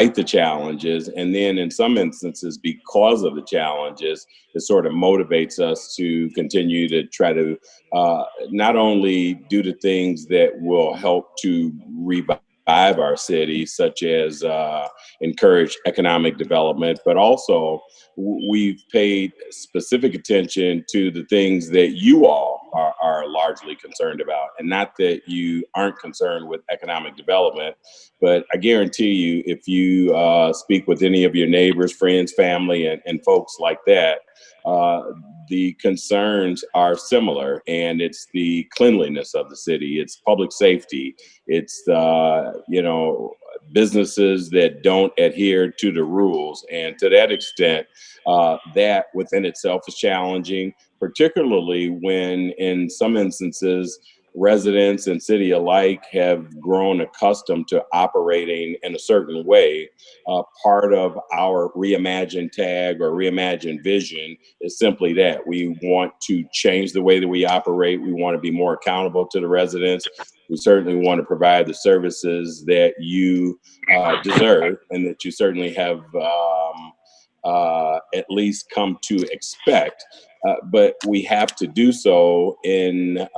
the challenges, and then in some instances, because of the challenges, it sort of motivates us to continue to try to not only do the things that will help to revive our city, such as encourage economic development, but also we've paid specific attention to the things that you all are largely concerned about. And not that you aren't concerned with economic development, but I guarantee you, if you speak with any of your neighbors, friends, family, and folks like that, uh, the concerns are similar, and it's the cleanliness of the city, it's public safety, it's businesses that don't adhere to the rules, and to that extent, that within itself is challenging, particularly when, in some instances, residents and city alike have grown accustomed to operating in a certain way. Part of our reimagined tag or reimagined vision is simply that we want to change the way that we operate. We want to be more accountable to the residents. We certainly want to provide the services that you deserve and that you certainly have at least come to expect. But we have to do so in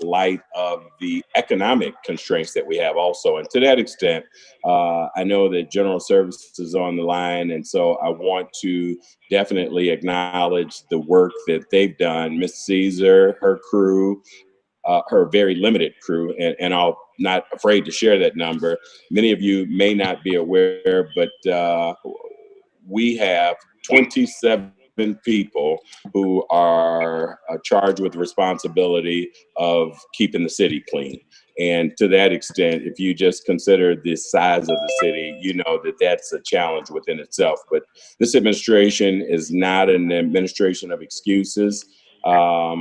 light of the economic constraints that we have also. And to that extent, I know that General Services is on the line, and so I want to definitely acknowledge the work that they've done. Miss Caesar, her crew, her very limited crew, and I'll not afraid to share that number. Many of you may not be aware, but we have 27 people who are charged with the responsibility of keeping the city clean. And to that extent, if you just consider the size of the city, you know that that's a challenge within itself. But this administration is not an administration of excuses.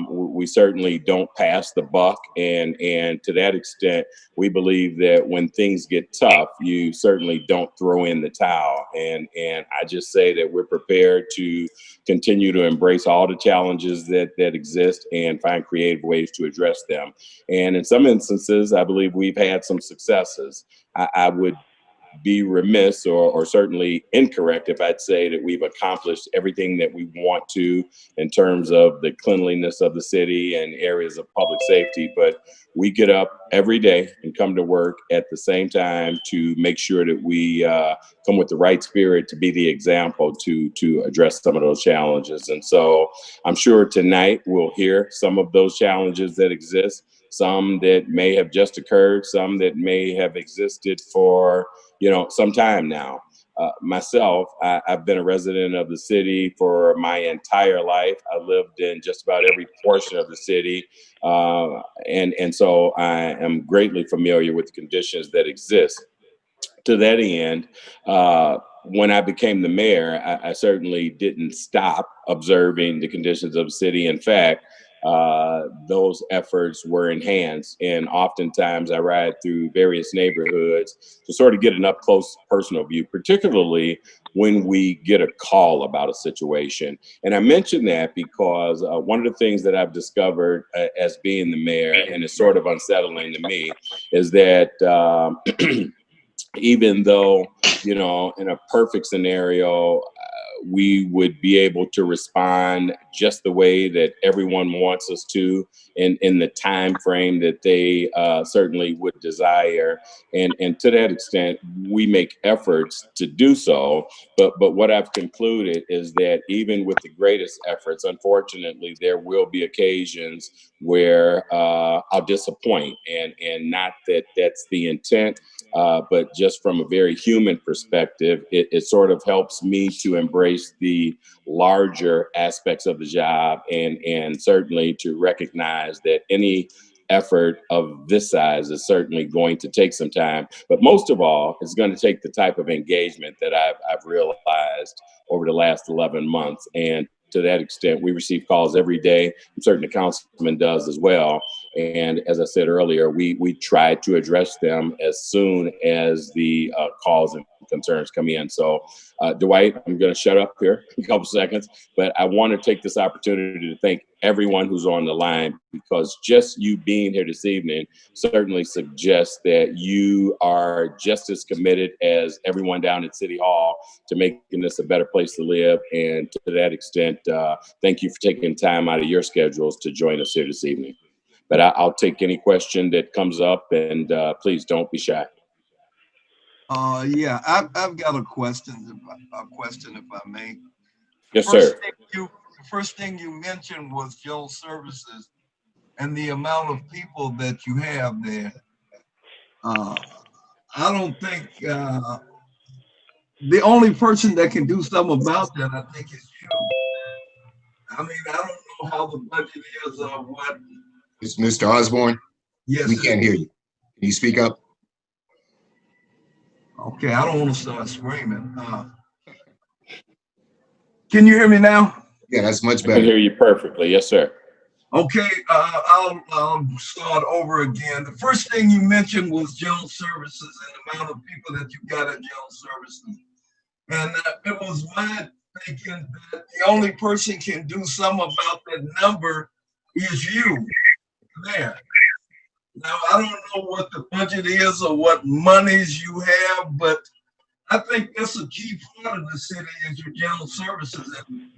We certainly don't pass the buck, and to that extent, we believe that when things get tough, you certainly don't throw in the towel. And I just say that we're prepared to continue to embrace all the challenges that exist and find creative ways to address them. And in some instances, I believe we've had some successes. I would be remiss or certainly incorrect if I'd say that we've accomplished everything that we want to in terms of the cleanliness of the city and areas of public safety. But we get up every day and come to work at the same time to make sure that we come with the right spirit to be the example to address some of those challenges. And so I'm sure tonight we'll hear some of those challenges that exist, some that may have just occurred, some that may have existed for some time now. I've been a resident of the city for my entire life. I lived in just about every portion of the city. And so I am greatly familiar with the conditions that exist. To that end, when I became the mayor, I certainly didn't stop observing the conditions of the city. In fact, those efforts were enhanced. And oftentimes I ride through various neighborhoods to sort of get an up close personal view, particularly when we get a call about a situation. And I mention that because one of the things that I've discovered as being the mayor, and it's sort of unsettling to me, is that even though, in a perfect scenario, we would be able to respond just the way that everyone wants us to in the time frame that they certainly would desire. And to that extent, we make efforts to do so. But what I've concluded is that even with the greatest efforts, unfortunately, there will be occasions where I'll disappoint. And not that that's the intent, but just from a very human perspective, it sort of helps me to embrace the larger aspects of the job and certainly to recognize that any effort of this size is certainly going to take some time. But most of all, it's going to take the type of engagement that I've realized over the last 11 months. And to that extent, we receive calls every day. I'm certain the councilman does as well. And as I said earlier, we try to address them as soon as the calls and concerns come in. So, Dwight, I'm going to shut up here in a couple seconds, but I want to take this opportunity to thank everyone who's on the line, because just you being here this evening certainly suggests that you are just as committed as everyone down at City Hall to making this a better place to live. And to that extent, thank you for taking time out of your schedules to join us here this evening. But I'll take any question that comes up, and please don't be shy. Yeah, I've got a question if I may. Yes, sir. The first thing you mentioned was General Services and the amount of people that you have there. I don't think the only person that can do something about that, I think, is you. I mean, I don't know how the budget is or what. It's Mr. Osborne. Yes, we can't hear you. Can you speak up? Okay, I don't want to start screaming. Can you hear me now? Yeah, that's much better. I can hear you perfectly. Yes, sir. Okay, I'll start over again. The first thing you mentioned was General Services and the amount of people that you got at General Services. And it was my thinking that the only person can do something about that number is you there. Now, I don't know what the budget is or what monies you have, but I think that's a key part of the city is your General Services. And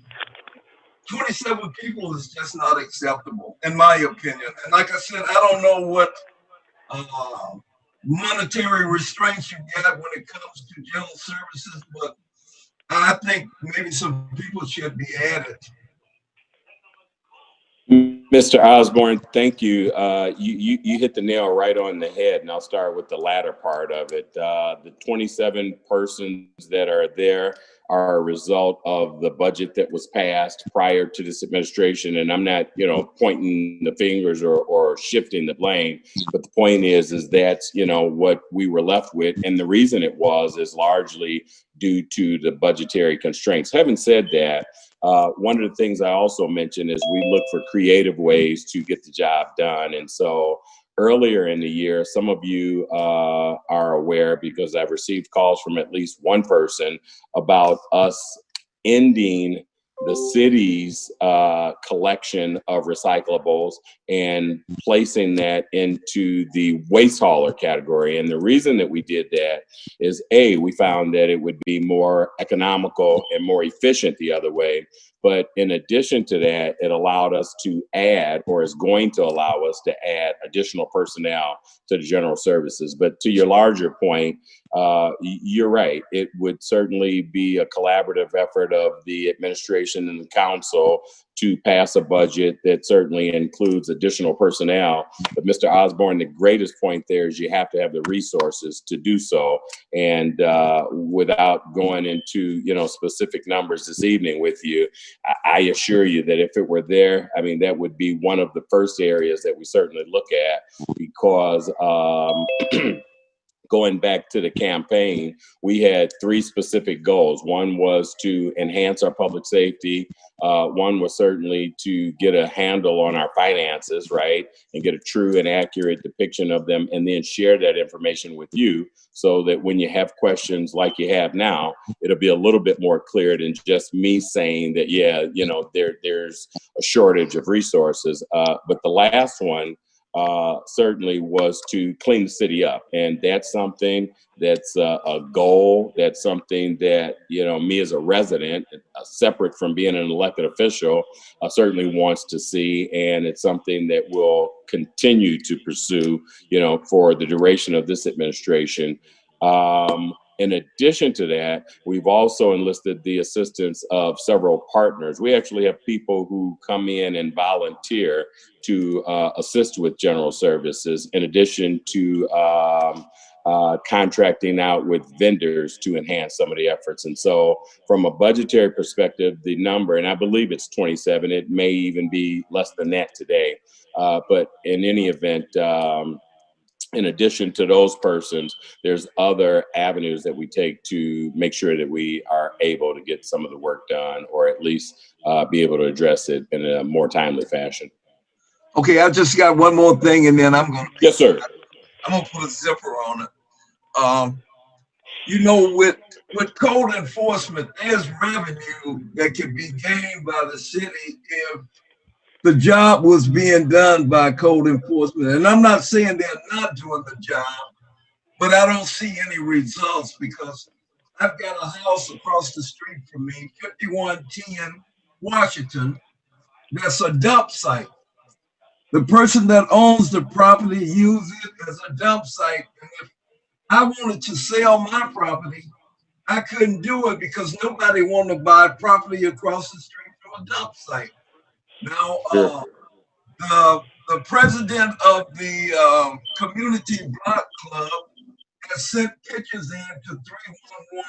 27 people is just not acceptable, in my opinion. And like I said, I don't know what monetary restraints you got when it comes to General Services, but I think maybe some people should be added. Mr. Osborne, thank you. You hit the nail right on the head, and I'll start with the latter part of it. The 27 persons that are there are a result of the budget that was passed prior to this administration. And I'm not, pointing the fingers or shifting the blame, but the point is that's, what we were left with. And the reason it is largely due to the budgetary constraints. Having said that, one of the things I also mentioned is we look for creative ways to get the job done. And so earlier in the year, some of you are aware, because I've received calls from at least one person about us ending the city's collection of recyclables and placing that into the waste hauler category. And the reason that we did that is, A, we found that it would be more economical and more efficient the other way. But in addition to that, it allowed us to add, or is going to allow us to add, additional personnel to the General Services. But to your larger point, you're right. It would certainly be a collaborative effort of the administration and the council to pass a budget that certainly includes additional personnel. But Mr. Osborne, the greatest point there is you have to have the resources to do so. And without going into, specific numbers this evening with you, I assure you that if it were there, I mean, that would be one of the first areas that we certainly look at, because going back to the campaign, we had 3 specific goals. One was to enhance our public safety. One was certainly to get a handle on our finances, right? And get a true and accurate depiction of them, and then share that information with you so that when you have questions like you have now, it'll be a little bit more clear than just me saying that, yeah, there's a shortage of resources. But the last one certainly was to clean the city up. And that's something that's a goal. That's something that, me as a resident, separate from being an elected official, certainly wants to see. And it's something that we'll continue to pursue, for the duration of this administration. In addition to that, we've also enlisted the assistance of several partners. We actually have people who come in and volunteer to assist with General Services, in addition to contracting out with vendors to enhance some of the efforts. And so from a budgetary perspective, the number, and I believe it's 27, it may even be less than that today. But in any event, in addition to those persons, there's other avenues that we take to make sure that we are able to get some of the work done, or at least be able to address it in a more timely fashion. Okay, I just got one more thing, and then I'm going to. Yes, sir. I'm going to put a zipper on it. you know, with code enforcement, there's revenue that can be gained by the city if the job was being done by code enforcement. And I'm not saying they're not doing the job, but I don't see any results because I've got a house across the street from me, 5110 Washington, that's a dump site. The person that owns the property uses it as a dump site. And if I wanted to sell my property, I couldn't do it because nobody wanted to buy property across the street from a dump site. Now, Sure. the president of the community block club has sent pictures in to 311.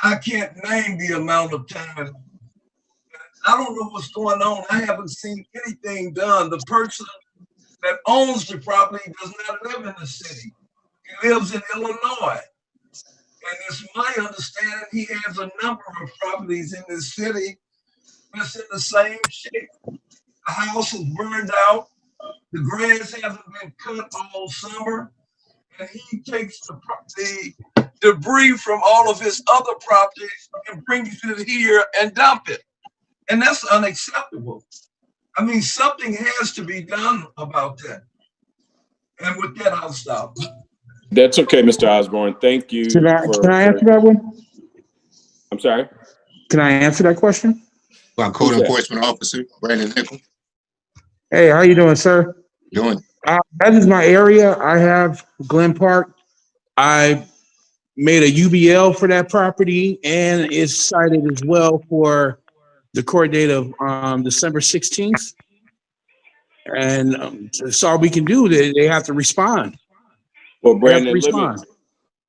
I can't name the amount of time. I don't know what's going on. I haven't seen anything done. The person that owns the property does not live in the city. He lives in Illinois. And it's my understanding he has a number of properties in this city that's in the same shape. The house is burned out. The grass hasn't been cut all summer. And he takes the debris from all of his other properties and brings it here and dump it. And that's unacceptable. I mean, something has to be done about that. And with that, I'll stop. That's okay, Mr. Osborne. Thank you. Can I answer that one? I'm sorry? Can I answer that question? Our code Who's that? enforcement officer, Brandon Nickel, Hey, how you doing, sir? doing. That is my area. I have Glen Park. I made a UBL for that property and it's cited as well for the court date of December 16th. And that's all we can do. They have to respond. Well, They have to Brandon, respond.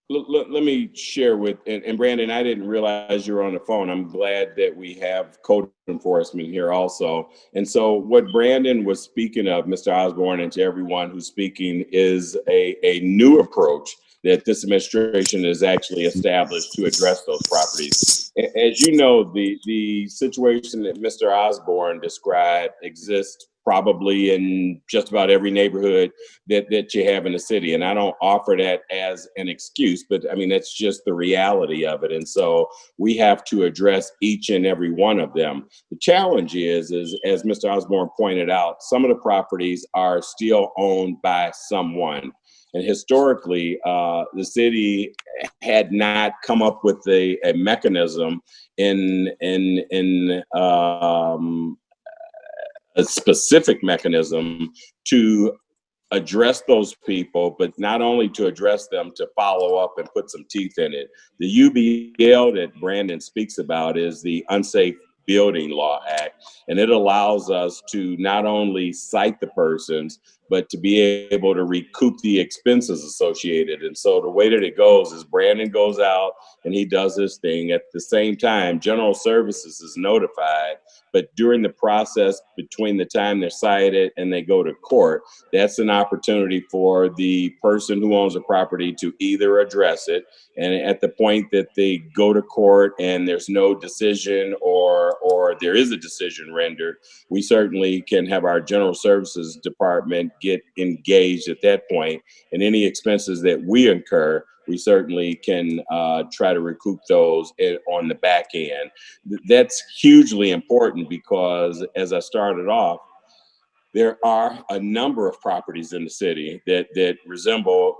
let me share with, and Brandon, I didn't realize you were on the phone. I'm glad that we have code enforcement here also. And so what Brandon was speaking of, Mr. Osborne, and to everyone who's speaking, is a new approach that this administration has actually established to address those properties. As you know, the situation that Mr. Osborne described exists probably in just about every neighborhood that you have in the city. And I don't offer that as an excuse, but I mean, that's just the reality of it. And so we have to address each and every one of them. The challenge is as Mr. Osborne pointed out, some of the properties are still owned by someone. And historically, the city had not come up with a mechanism in a specific mechanism to address those people, but not only to address them, to follow up and put some teeth in it. The UBL that Brandon speaks about is the Unsafe Building Law Act, and it allows us to not only cite the persons, but to be able to recoup the expenses associated. And so the way that it goes is Brandon goes out and he does his thing. At the same time, General Services is notified, but during the process between the time they're cited and they go to court, that's an opportunity for the person who owns the property to either address it, and at the point that they go to court and there's no decision or there is a decision rendered, we certainly can have our General Services Department get engaged at that point, and any expenses that we incur, we certainly can try to recoup those on the back end. That's hugely important because, as I started off, there are a number of properties in the city that resemble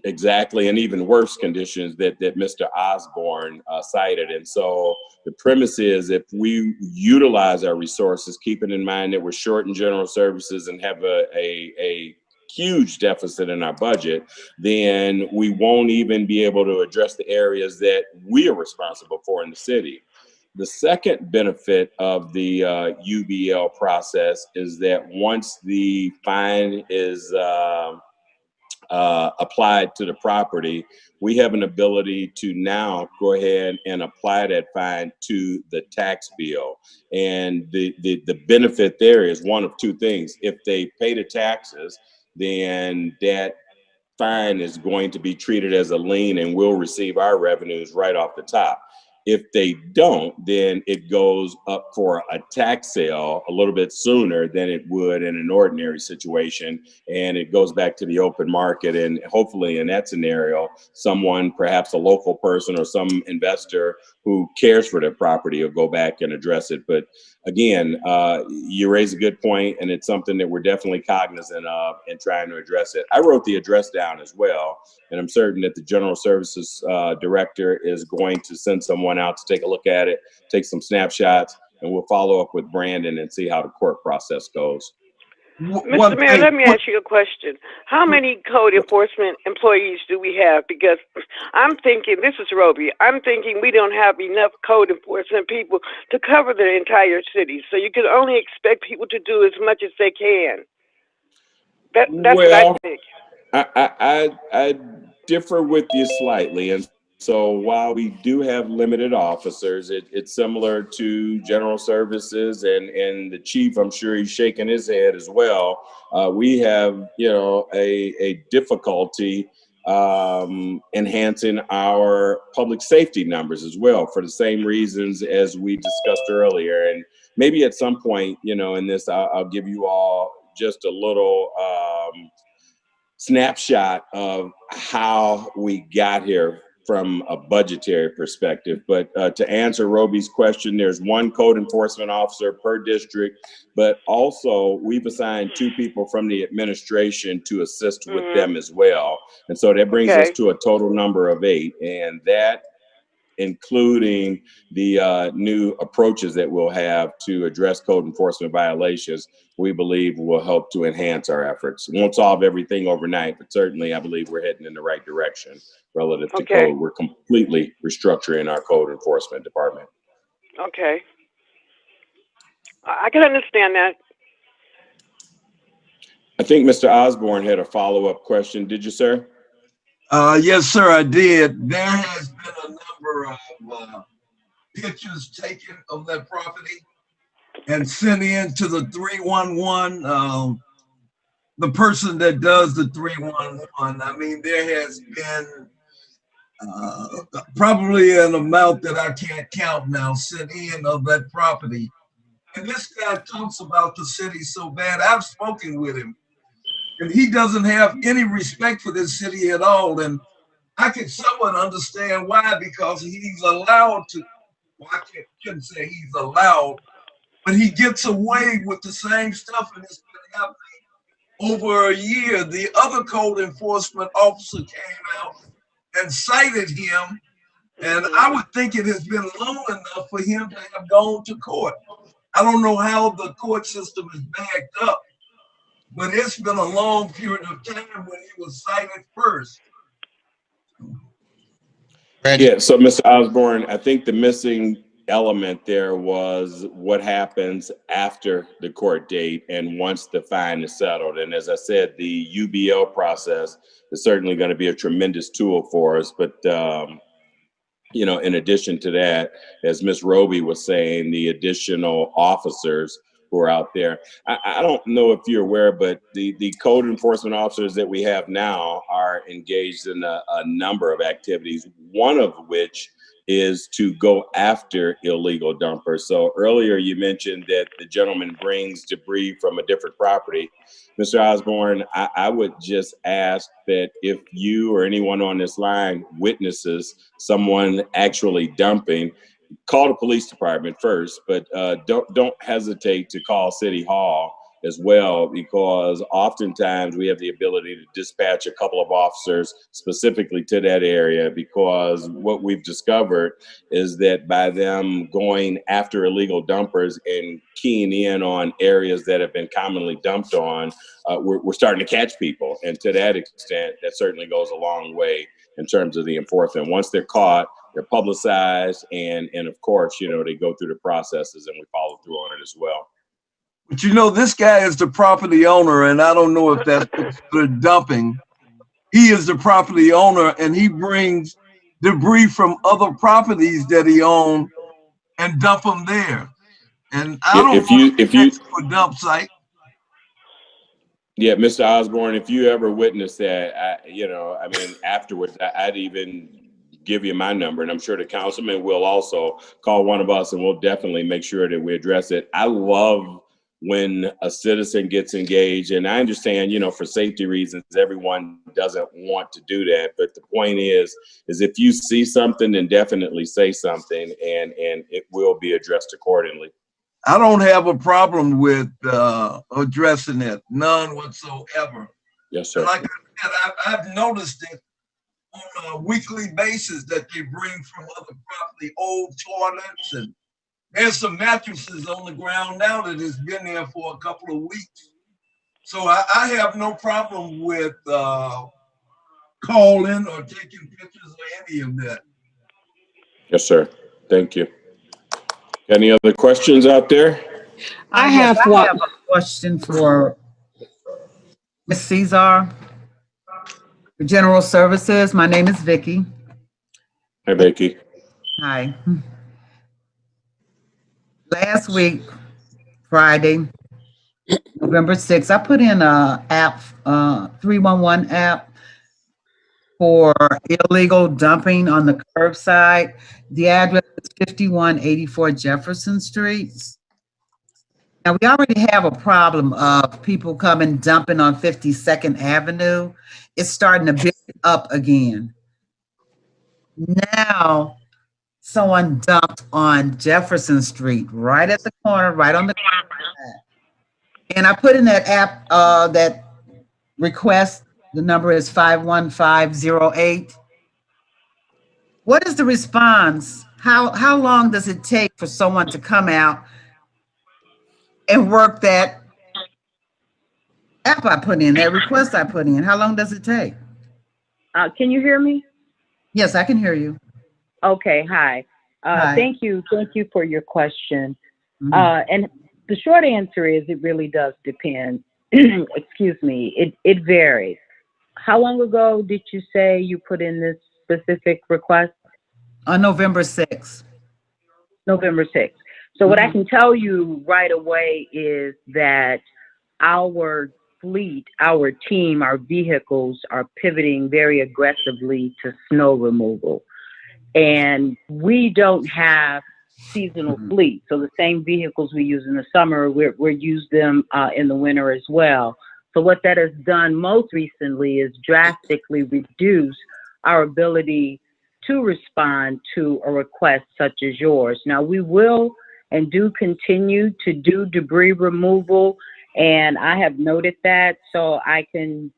exactly and even worse conditions that Mr. Osborne cited. And so the premise is, if we utilize our resources, keeping in mind that we're short in General Services and have a huge deficit in our budget, then we won't even be able to address the areas that we are responsible for in the city. The second benefit of the UBL process is that once the fine is applied to the property, we have an ability to now go ahead and apply that fine to the tax bill. And the benefit there is one of two things. If they pay the taxes, then that fine is going to be treated as a lien and we'll receive our revenues right off the top. If they don't, then it goes up for a tax sale a little bit sooner than it would in an ordinary situation. And it goes back to the open market. And hopefully in that scenario, someone, perhaps a local person or some investor who cares for their property will go back and address it. But again, you raise a good point, and it's something that we're definitely cognizant of and trying to address it. I wrote the address down as well, and I'm certain that the General Services Director is going to send someone out to take a look at it, take some snapshots, and we'll follow up with Brandon and see how the court process goes. Mr. Mayor, let me ask you a question. How many code enforcement employees do we have? Because I'm thinking, this is Roby, I'm thinking we don't have enough code enforcement people to cover the entire city. So you can only expect people to do as much as they can. That's what I think. I differ with you slightly. And so while we do have limited officers, it's similar to General Services and the chief, I'm sure he's shaking his head as well. We have, a difficulty enhancing our public safety numbers as well for the same reasons as we discussed earlier. And maybe at some point, in this, I'll give you all just a little snapshot of how we got here from a budgetary perspective. But to answer Roby's question, there's one code enforcement officer per district, but also we've assigned 2 people from the administration to assist with them as well. And so that brings us to a total number of 8, and that including the new approaches that we'll have to address code enforcement violations, we believe will help to enhance our efforts. It won't solve everything overnight, but certainly I believe we're heading in the right direction relative to code. We're completely restructuring our code enforcement department. Okay. I can understand that. I think Mr. Osborne had a follow-up question. Did you, sir? Yes, sir, I did. There has been a number of pictures taken of that property and sent in to the 311. The person that does the 311, I mean, there has been probably an amount that I can't count now sent in of that property. And this guy talks about the city so bad. I've spoken with him, and he doesn't have any respect for this city at all. And I can somewhat understand why, because he's allowed to, well, I shouldn't say he's allowed, but he gets away with the same stuff, and it's been happening over a year. The other code enforcement officer came out and cited him, and I would think it has been long enough for him to have gone to court. I don't know how the court system is backed up, but it's been a long period of time when he was cited first. Yeah, so Mr. Osborne, I think the missing element there was what happens after the court date and once the fine is settled. And as I said, the UBL process is certainly going to be a tremendous tool for us. But, in addition to that, as Ms. Roby was saying, the additional officers who are out there. I don't know if you're aware, but the code enforcement officers that we have now are engaged in a number of activities, one of which is to go after illegal dumpers. So earlier you mentioned that the gentleman brings debris from a different property. Mr. Osborne, I would just ask that if you or anyone on this line witnesses someone actually dumping, call the police department first, but don't hesitate to call City Hall as well, because oftentimes we have the ability to dispatch a couple of officers specifically to that area, because what we've discovered is that by them going after illegal dumpers and keying in on areas that have been commonly dumped on, we're starting to catch people. And to that extent, that certainly goes a long way in terms of the enforcement. Once they're caught, they're publicized, and of course, they go through the processes and we follow through on it as well. But this guy is the property owner, and I don't know if that's considered dumping. He is the property owner, and he brings debris from other properties that he owns and dump them there. And I don't know if that's a dump site. Yeah, Mr. Osborne, if you ever witnessed that, afterwards, I'd even give you my number, and I'm sure the councilman will also call one of us, and we'll definitely make sure that we address it. I love when a citizen gets engaged, and I understand, for safety reasons, everyone doesn't want to do that. But the point is if you see something, then definitely say something, and it will be addressed accordingly. I don't have a problem with addressing it, none whatsoever. Yes, sir. Like I said, I've noticed it on a weekly basis that they bring from other property, old toilets, and there's some mattresses on the ground now that has been there for a couple of weeks. So I have no problem with calling or taking pictures or any of that. Yes, sir. Thank you. Any other questions out there? I have a question for Ms. Cesar, for General Services. My name is Vicky. Hi, Becky. Hi. Last week, Friday, November 6th, I put in a app, 311 app for illegal dumping on the curbside. The address is 5184 Jefferson Street. Now, we already have a problem of people coming dumping on 52nd Avenue. It's starting to build up again. Now, someone dumped on Jefferson Street, right at the corner, right on the corner. And I put in that app, that request, the number is 51508. What is the response? How long does it take for someone to come out and work that app I put in, that request I put in? How long does it take? Can you hear me? Yes, I can hear you. Okay, hi. Hi. Thank you for your question. Mhm. And the short answer is it really does depend. Excuse me, it varies. How long ago did you say you put in this specific request? On November 6th. November 6th. So what I can tell you right away is that our fleet, our team, our vehicles are pivoting very aggressively to snow removal. And we don't have seasonal fleet. So the same vehicles we use in the summer, we use them in the winter as well. So what that has done most recently is drastically reduce our ability to respond to a request such as yours. Now, we will and do continue to do debris removal, and I have noted that, so I can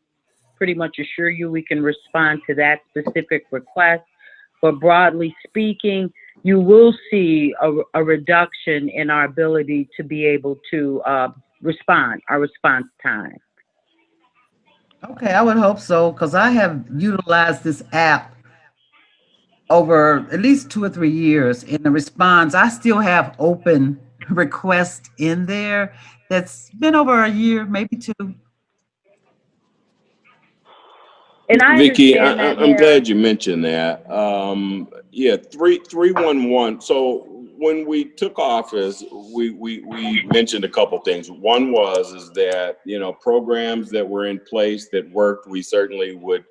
pretty much assure you we can respond to that specific request. But broadly speaking, you will see a reduction in our ability to be able to respond, our response time. Okay, I would hope so, because I have utilized this app over at least 2 or 3 years. In the response, I still have open requests in there that's been over a year, maybe 2. And I Vicky, understand that, I'm glad you mentioned that. Yeah, 311. So when we took office, we mentioned a couple things. One is that, programs that were in place that worked, we certainly would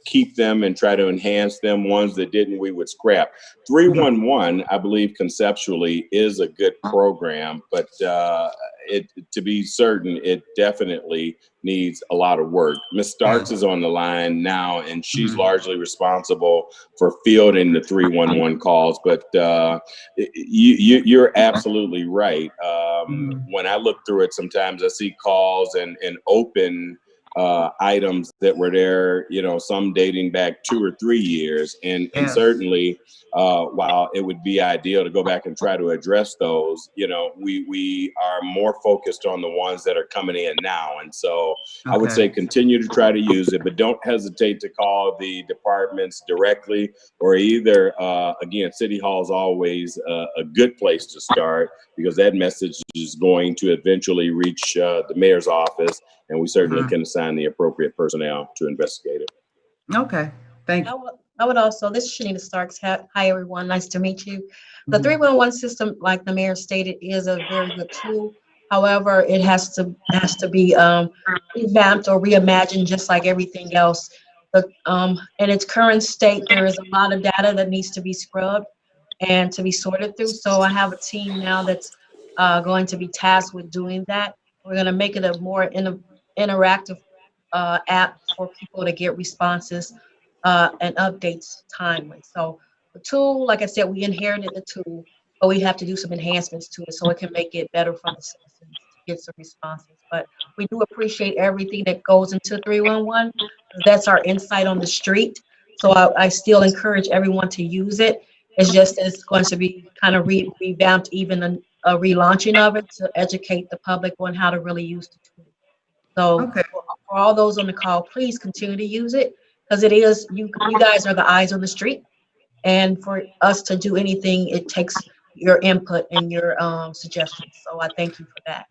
keep them and try to enhance them. Ones that didn't, we would scrap. 311, I believe conceptually is a good program, but to be certain, it definitely needs a lot of work. Ms. Starks is on the line now, and she's largely responsible for fielding the 311 calls. But you're absolutely right. When I look through it, sometimes I see calls and open items that were there, some dating back 2 or 3 years. And certainly, while it would be ideal to go back and try to address those, we are more focused on the ones that are coming in now. And so I would say continue to try to use it, but don't hesitate to call the departments directly, or either, again, City Hall is always a good place to start, because that message is going to eventually reach the mayor's office, and we certainly can assign the appropriate personnel to investigate it. Okay, thank you. I would also, this is Shanita Starks. Hi, everyone. Nice to meet you. The 311 system, like the mayor stated, is a very good tool. However, it has to be revamped or reimagined, just like everything else. in its current state, there is a lot of data that needs to be scrubbed and to be sorted through. So I have a team now that's going to be tasked with doing that. We're going to make it a more interactive app for people to get responses and updates timely. So the tool, like I said, we inherited the tool, but we have to do some enhancements to it so it can make it better for the citizens to get some responses. But we do appreciate everything that goes into 311. That's our insight on the street. So I still encourage everyone to use it. It's just that it's going to be kind of revamped, even a relaunching of it to educate the public on how to really use the tool. So Okay. for all those on the call, please continue to use it because it is, you guys are the eyes on the street. And for us to do anything, it takes your input and your suggestions. So I thank you for that.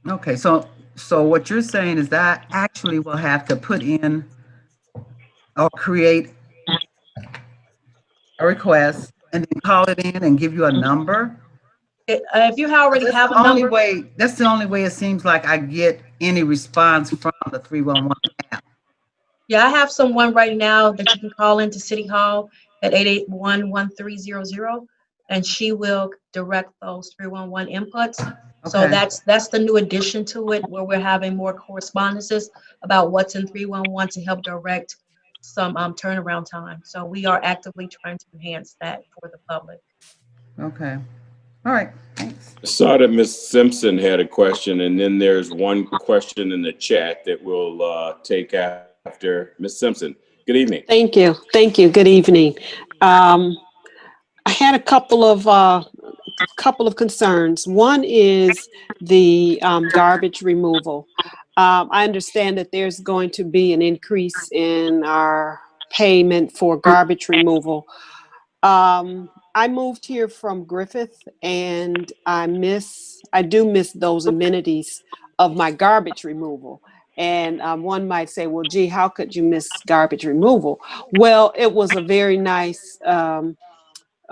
Okay, so what you're saying is that I actually will have to put in or create a request and then call it in and give you a number? If you already That's have the a only number, way, that's the only way it seems like I get any response from the 311 app. yeah, I have someone right now that you can call into City Hall at 881-1300, and she will direct those 311 inputs. So Okay. that's the new addition to it, where we're having more correspondences about what's in 311 to help direct some turnaround time. So we are actively trying to enhance that for the public. Okay. All right. Thanks. Saw that Ms. Simpson had a question, and then there's one question in the chat that we'll take after Ms. Simpson. Good evening. Thank you. Thank you. Good evening. I had a couple of concerns. One is the garbage removal. I understand that there's going to be an increase in our payment for garbage removal. I moved here from Griffith, and I do miss those amenities of my garbage removal. And one might say, well, gee, how could you miss garbage removal? Well, it was a very nice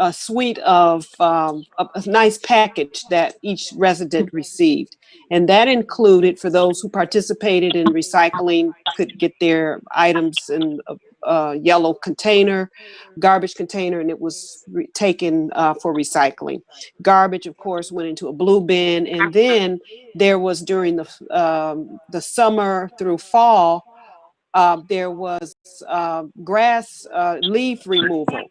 a suite of a nice package that each resident received. And that included, for those who participated in recycling, could get their items in a yellow container, garbage container, and it was taken for recycling. Garbage, of course, went into a blue bin. And then there was, during the summer through fall, there was grass leaf removal.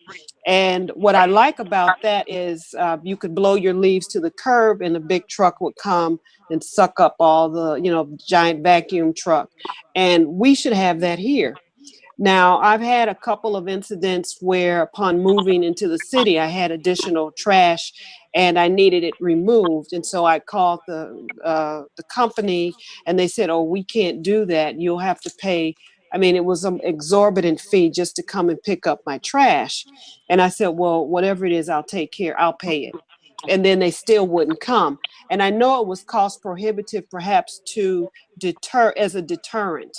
And what I like about that is you could blow your leaves to the curb and a big truck would come and suck up all the, giant vacuum truck. And we should have that here. Now, I've had a couple of incidents where upon moving into the city, I had additional trash and I needed it removed. And so I called the company and they said, oh, we can't do that. You'll have to pay. I mean, it was an exorbitant fee just to come and pick up my trash. And I said, well, whatever it is, I'll pay it. And then they still wouldn't come. And I know it was cost prohibitive, perhaps to deter as a deterrent.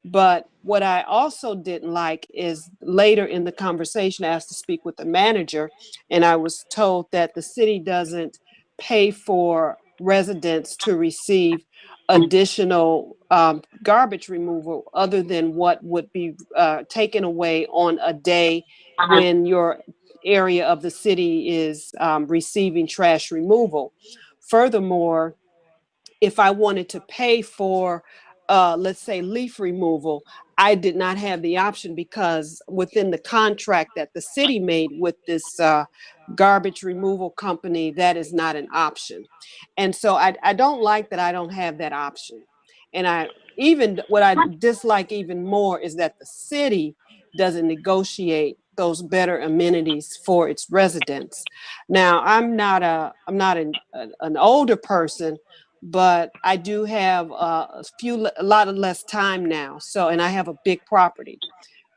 But what I also didn't like is later in the conversation, I asked to speak with the manager, and I was told that the city doesn't pay for residents to receive additional garbage removal other than what would be taken away on a day when your area of the city is receiving trash removal. Furthermore, if I wanted to pay for let's say leaf removal, I did not have the option because within the contract that the city made with this garbage removal company, that is not an option. And so I don't like that I don't have that option. And what I dislike even more is that the city doesn't negotiate those better amenities for its residents. Now, I'm not an older person, but I do have a lot of less time now. So, and I have a big property.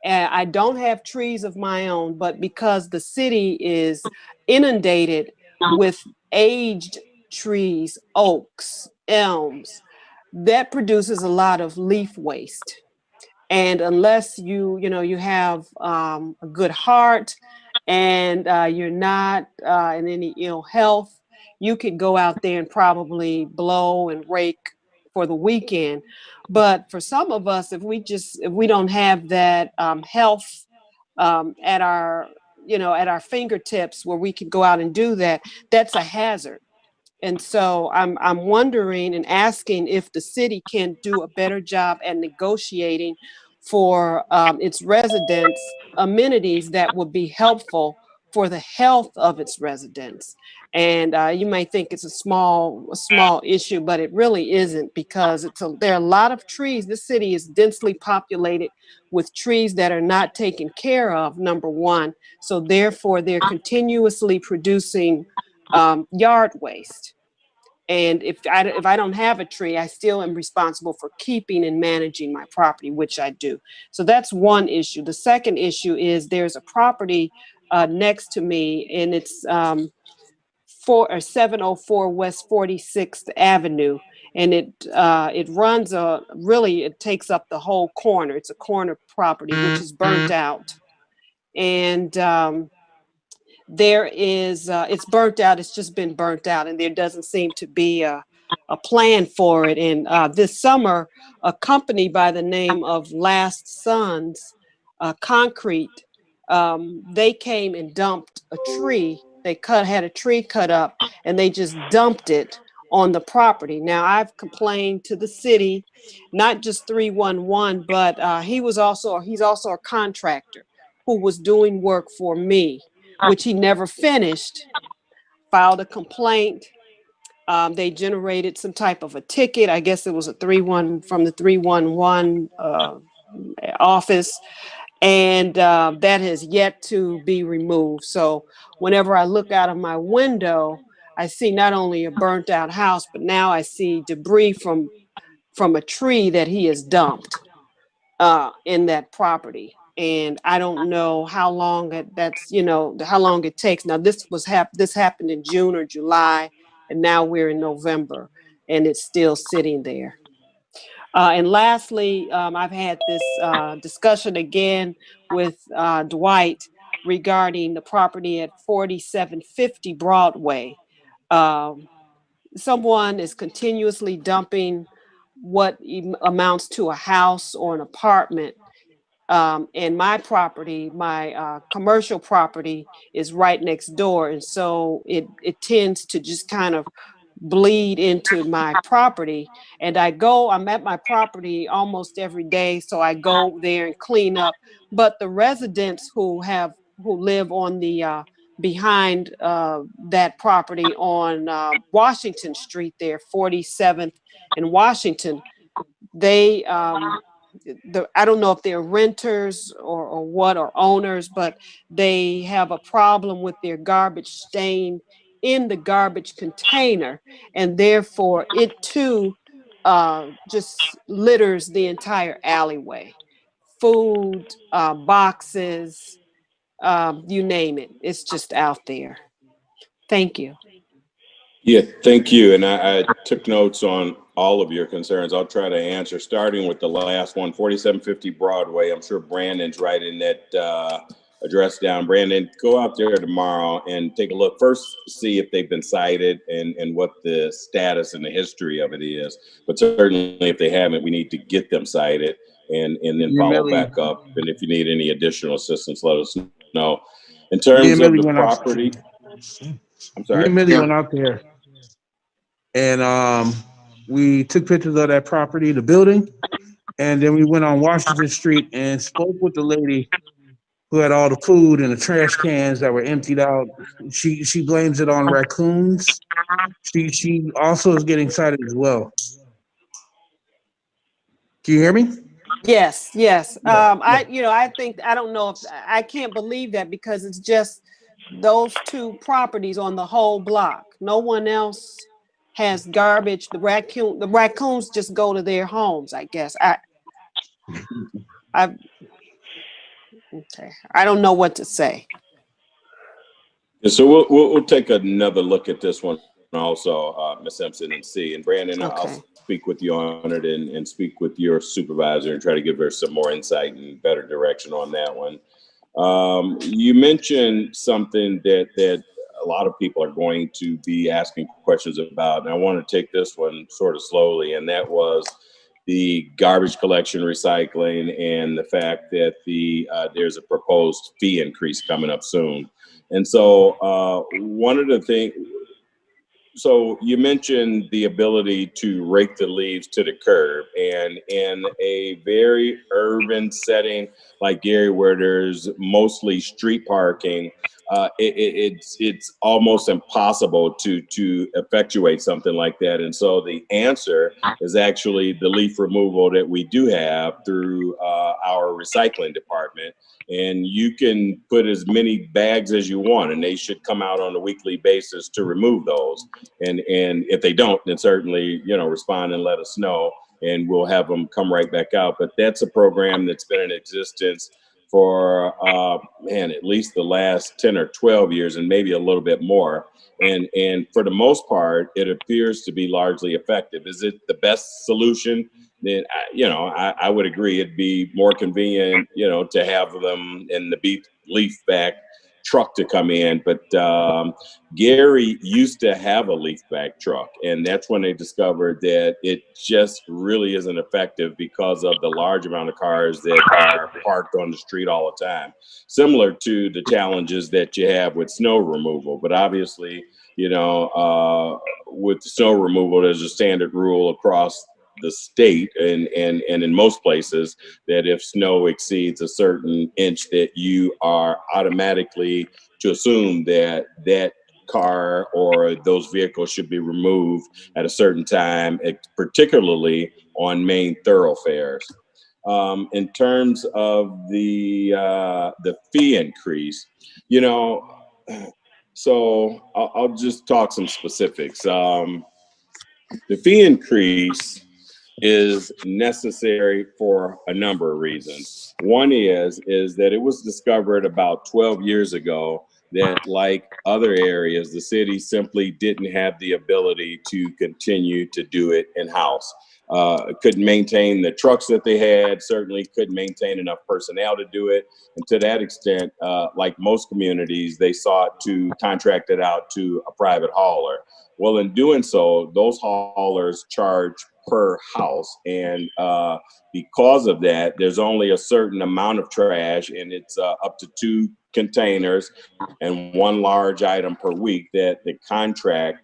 And I don't have trees of my own, but because the city is inundated with aged trees, oaks, elms, that produces a lot of leaf waste. And unless you have a good heart and you're not in any ill health, you could go out there and probably blow and rake for the weekend. But for some of us, if we don't have that health at our, at our fingertips where we could go out and do that, that's a hazard. And so I'm wondering and asking if the city can do a better job at negotiating for its residents amenities that would be helpful for the health of its residents. And you might think it's a small issue, but it really isn't, because there are a lot of trees. This city is densely populated with trees that are not taken care of, number one. So therefore, they're continuously producing yard waste. And if I don't have a tree, I still am responsible for keeping and managing my property, which I do. So that's one issue. The second issue is there's a property next to me, and it's 704 West 46th Avenue. And it runs it takes up the whole corner. It's a corner property, which is burnt out. And it's burnt out. It's just been burnt out, and there doesn't seem to be a plan for it. And this summer, a company by the name of Last Sons Concrete, they came and dumped a tree. They had a tree cut up, and they just dumped it on the property. Now, I've complained to the city, not just 311, but he's also a contractor who was doing work for me, which he never finished, filed a complaint. They generated some type of a ticket. I guess it was from the 311 office. And that has yet to be removed. So whenever I look out of my window, I see not only a burnt out house, but now I see debris from a tree that he has dumped in that property. And I don't know how long how long it takes. Now this happened in June or July, and now we're in November, and it's still sitting there. And lastly, I've had this discussion again with Dwight regarding the property at 4750 Broadway. Someone is continuously dumping what amounts to a house or an apartment. And my property, my commercial property, is right next door. And so it tends to just kind of bleed into my property. And I'm at my property almost every day. So I go there and clean up. But the residents who live on the behind that property on Washington Street there, 47th and Washington, they I don't know if they're renters or what, or owners, but they have a problem with their garbage staying in the garbage container, and therefore it too just litters the entire alleyway. Food, boxes, you name it. It's just out there. Thank you. Yeah, thank you. And I took notes on all of your concerns. I'll try to answer, starting with the last one, 4750 Broadway. I'm sure Brandon's writing that address down. Brandon, go out there tomorrow and take a look. First, see if they've been cited and what the status and the history of it is. But certainly, if they haven't, we need to get them cited and then follow back up. And if you need any additional assistance, let us know. In terms of the property, I'm sorry. Me and Millie went out there, and we took pictures of that property, the building, and then we went on Washington Street and spoke with the lady who had all the food and the trash cans that were emptied out. She blames it on raccoons. She also is getting cited as well. Can you hear me? Yes. I don't know if I can't believe that, because it's just those two properties on the whole block. No one else has garbage. The raccoons just go to their homes, I guess. Okay. I don't know what to say. And so we'll take another look at this one also, Ms. Simpson, and see. And Brandon, okay, I'll speak with you on it and speak with your supervisor and try to give her some more insight and better direction on that one. You mentioned something that a lot of people are going to be asking questions about, and I want to take this one sort of slowly, and that was the garbage collection recycling and the fact that there's a proposed fee increase coming up soon. And so one of the things, so you mentioned the ability to rake the leaves to the curb, and in a very urban setting like Gary, where there's mostly street parking, it's almost impossible to effectuate something like that. And so the answer is actually the leaf removal that we do have through our recycling department. And you can put as many bags as you want, and they should come out on a weekly basis to remove those. And if they don't, then certainly, respond and let us know, and we'll have them come right back out. But that's a program that's been in existence for, at least the last 10 or 12 years, and maybe a little bit more. And for the most part, it appears to be largely effective. Is it the best solution? Then, I would agree it'd be more convenient, to have them in the leaf back truck to come in. But Gary used to have a leaf back truck, and that's when they discovered that it just really isn't effective because of the large amount of cars that are parked on the street all the time, similar to the challenges that you have with snow removal. But obviously, with snow removal, there's a standard rule across the state and in most places that if snow exceeds a certain inch, that you are automatically to assume that that car or those vehicles should be removed at a certain time, particularly on main thoroughfares. In terms of the fee increase, so I'll just talk some specifics. The fee increase is necessary for a number of reasons. One is that it was discovered about 12 years ago that, like other areas, the city simply didn't have the ability to continue to do it in-house. Couldn't maintain the trucks that they had, certainly couldn't maintain enough personnel to do it. And to that extent, like most communities, they sought to contract it out to a private hauler. Well, in doing so, those haulers charge per house. And because of that, there's only a certain amount of trash, and it's up to 2 containers and 1 large item per week that the contract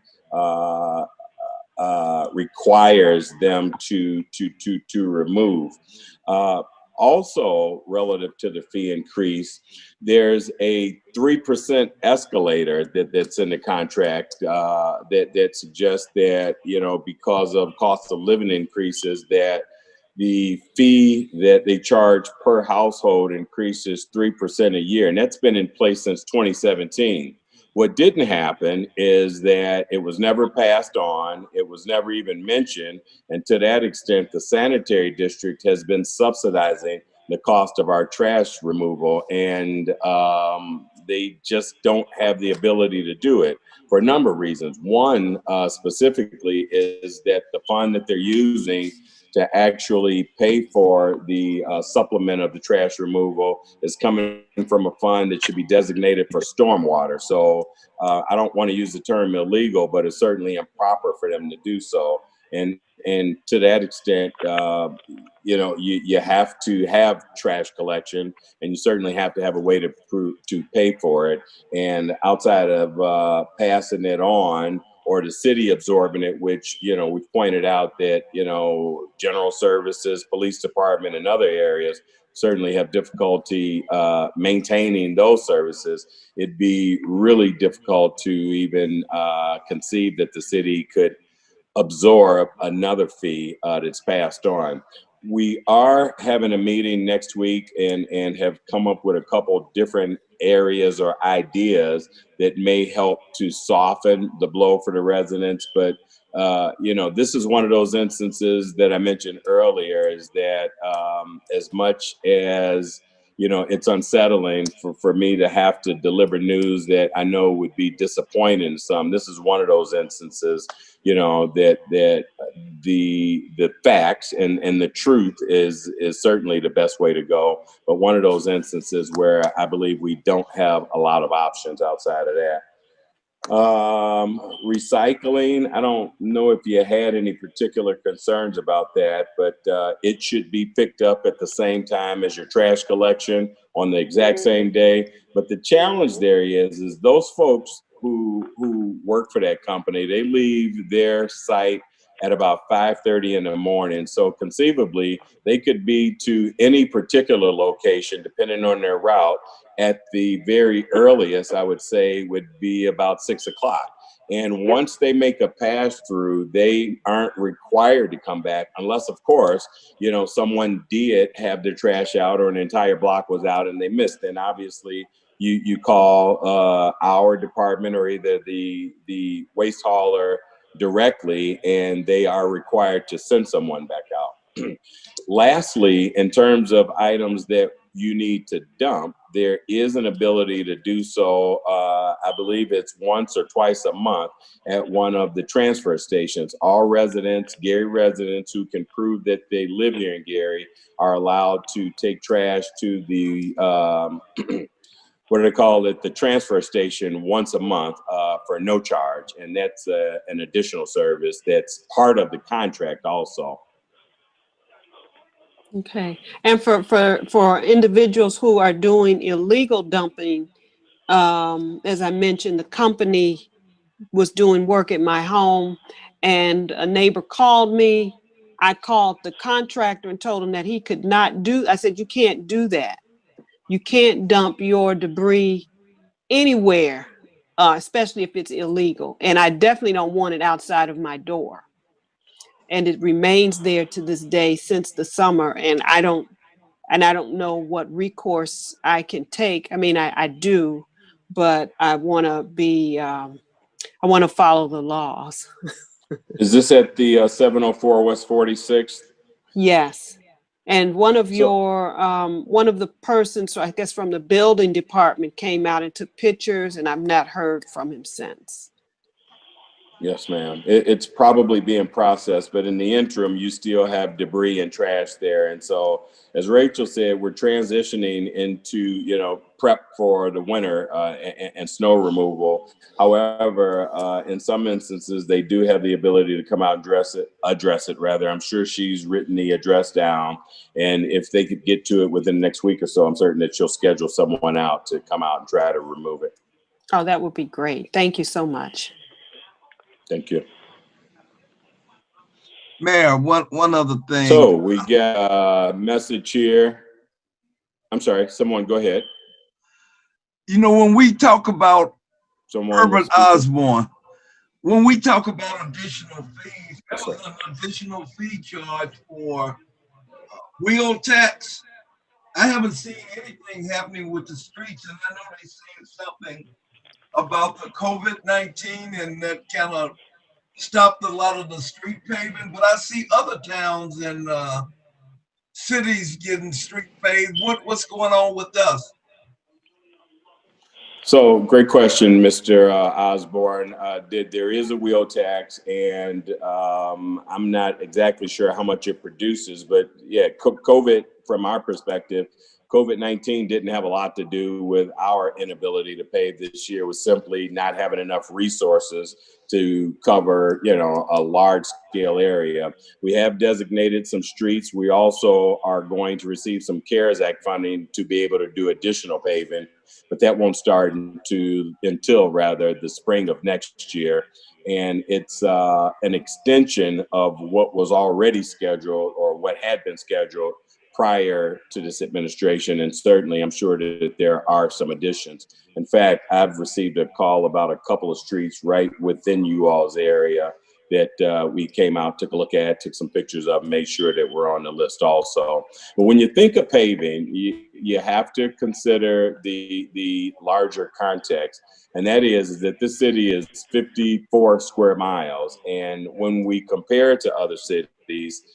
requires them to remove. Also, relative to the fee increase, there's a 3% escalator that's in the contract that suggests that, because of cost of living increases, that the fee that they charge per household increases 3% a year. And that's been in place since 2017. What didn't happen is that it was never passed on. It was never even mentioned. And to that extent, the sanitary district has been subsidizing the cost of our trash removal. And they just don't have the ability to do it for a number of reasons. One, specifically, is that the fund that they're using to actually pay for the supplement of the trash removal is coming from a fund that should be designated for stormwater. So I don't want to use the term illegal, but it's certainly improper for them to do so. And to that extent, you have to have trash collection, and you certainly have to have a way to pay for it. And outside of passing it on, or the city absorbing it, which, we've pointed out that, general services, police department, and other areas certainly have difficulty maintaining those services. It'd be really difficult to even conceive that the city could absorb another fee that's passed on. We are having a meeting next week and have come up with a couple different areas or ideas that may help to soften the blow for the residents. But, this is one of those instances that I mentioned earlier, is that as much as, it's unsettling for me to have to deliver news that I know would be disappointing to some, this is one of those instances, that the facts and the truth is certainly the best way to go. But one of those instances where I believe we don't have a lot of options outside of that. Recycling, I don't know if you had any particular concerns about that, but it should be picked up at the same time as your trash collection on the exact same day. But the challenge there is those folks who work for that company, they leave their site at about 5:30 in the morning. So conceivably, they could be to any particular location, depending on their route. At the very earliest, I would say would be about 6 o'clock. And once they make a pass through, they aren't required to come back unless, of course, you know, someone did have their trash out or an entire block was out and they missed. Then obviously you call our department or either the waste hauler directly, and they are required to send someone back out. Lastly, in terms of items that you need to dump, there is an ability to do so. I believe it's once or twice a month at one of the transfer stations. All residents, Gary residents who can prove that they live here in Gary, are allowed to take trash to the what do they call it? The transfer station once a month for no charge, and that's an additional service that's part of the contract also. Okay. And for individuals who are doing illegal dumping, as I mentioned, the company was doing work at my home and a neighbor called me. I called the contractor and told him that he could not do, I said, you can't do that. You can't dump your debris anywhere, especially if it's illegal. And I definitely don't want it outside of my door. And it remains there to this day since the summer. And I don't know what recourse I can take. I mean, I do, but I want to be, I want to follow the laws. Is this at the 704 West 46th? Yes. And one of one of the persons, so I guess from the building department, came out and took pictures, and I've not heard from him since. Yes, ma'am. It's probably being processed, but in the interim, you still have debris and trash there. And so, as Rachel said, we're transitioning into, you know, prep for the winter and snow removal. However, in some instances, they do have the ability to come out and address it rather. I'm sure she's written the address down, and if they could get to it within the next week or so, I'm certain that she'll schedule someone out to come out and try to remove it. Oh, that would be great. Thank you so much. Thank you. Mayor, one other thing. So we get a message here. I'm sorry, someone go ahead. You know, when we talk about Urban Osborne, when we talk about additional fees, there was an additional fee charge for wheel tax. I haven't seen anything happening with the streets, and I know they saying something about the COVID-19 and that kind of stopped a lot of the street paving, but I see other towns and cities getting street paved. What's going on with us? So great question, Mr. Osborne. There is a wheel tax, and I'm not exactly sure how much it produces, but yeah, COVID, from our perspective, COVID-19 didn't have a lot to do with our inability to pave this year. It was simply not having enough resources to cover, you know, a large scale area. We have designated some streets. We also are going to receive some CARES Act funding to be able to do additional paving, but that won't start until the spring of next year. And it's an extension of what was already scheduled or what had been scheduled prior to this administration, and certainly I'm sure that there are some additions. In fact, I've received a call about a couple of streets right within you all's area that we came out, took a look at, took some pictures of, made sure that we're on the list also. But when you think of paving, you have to consider the larger context, and that is that this city is 54 square miles, and when we compare it to other cities,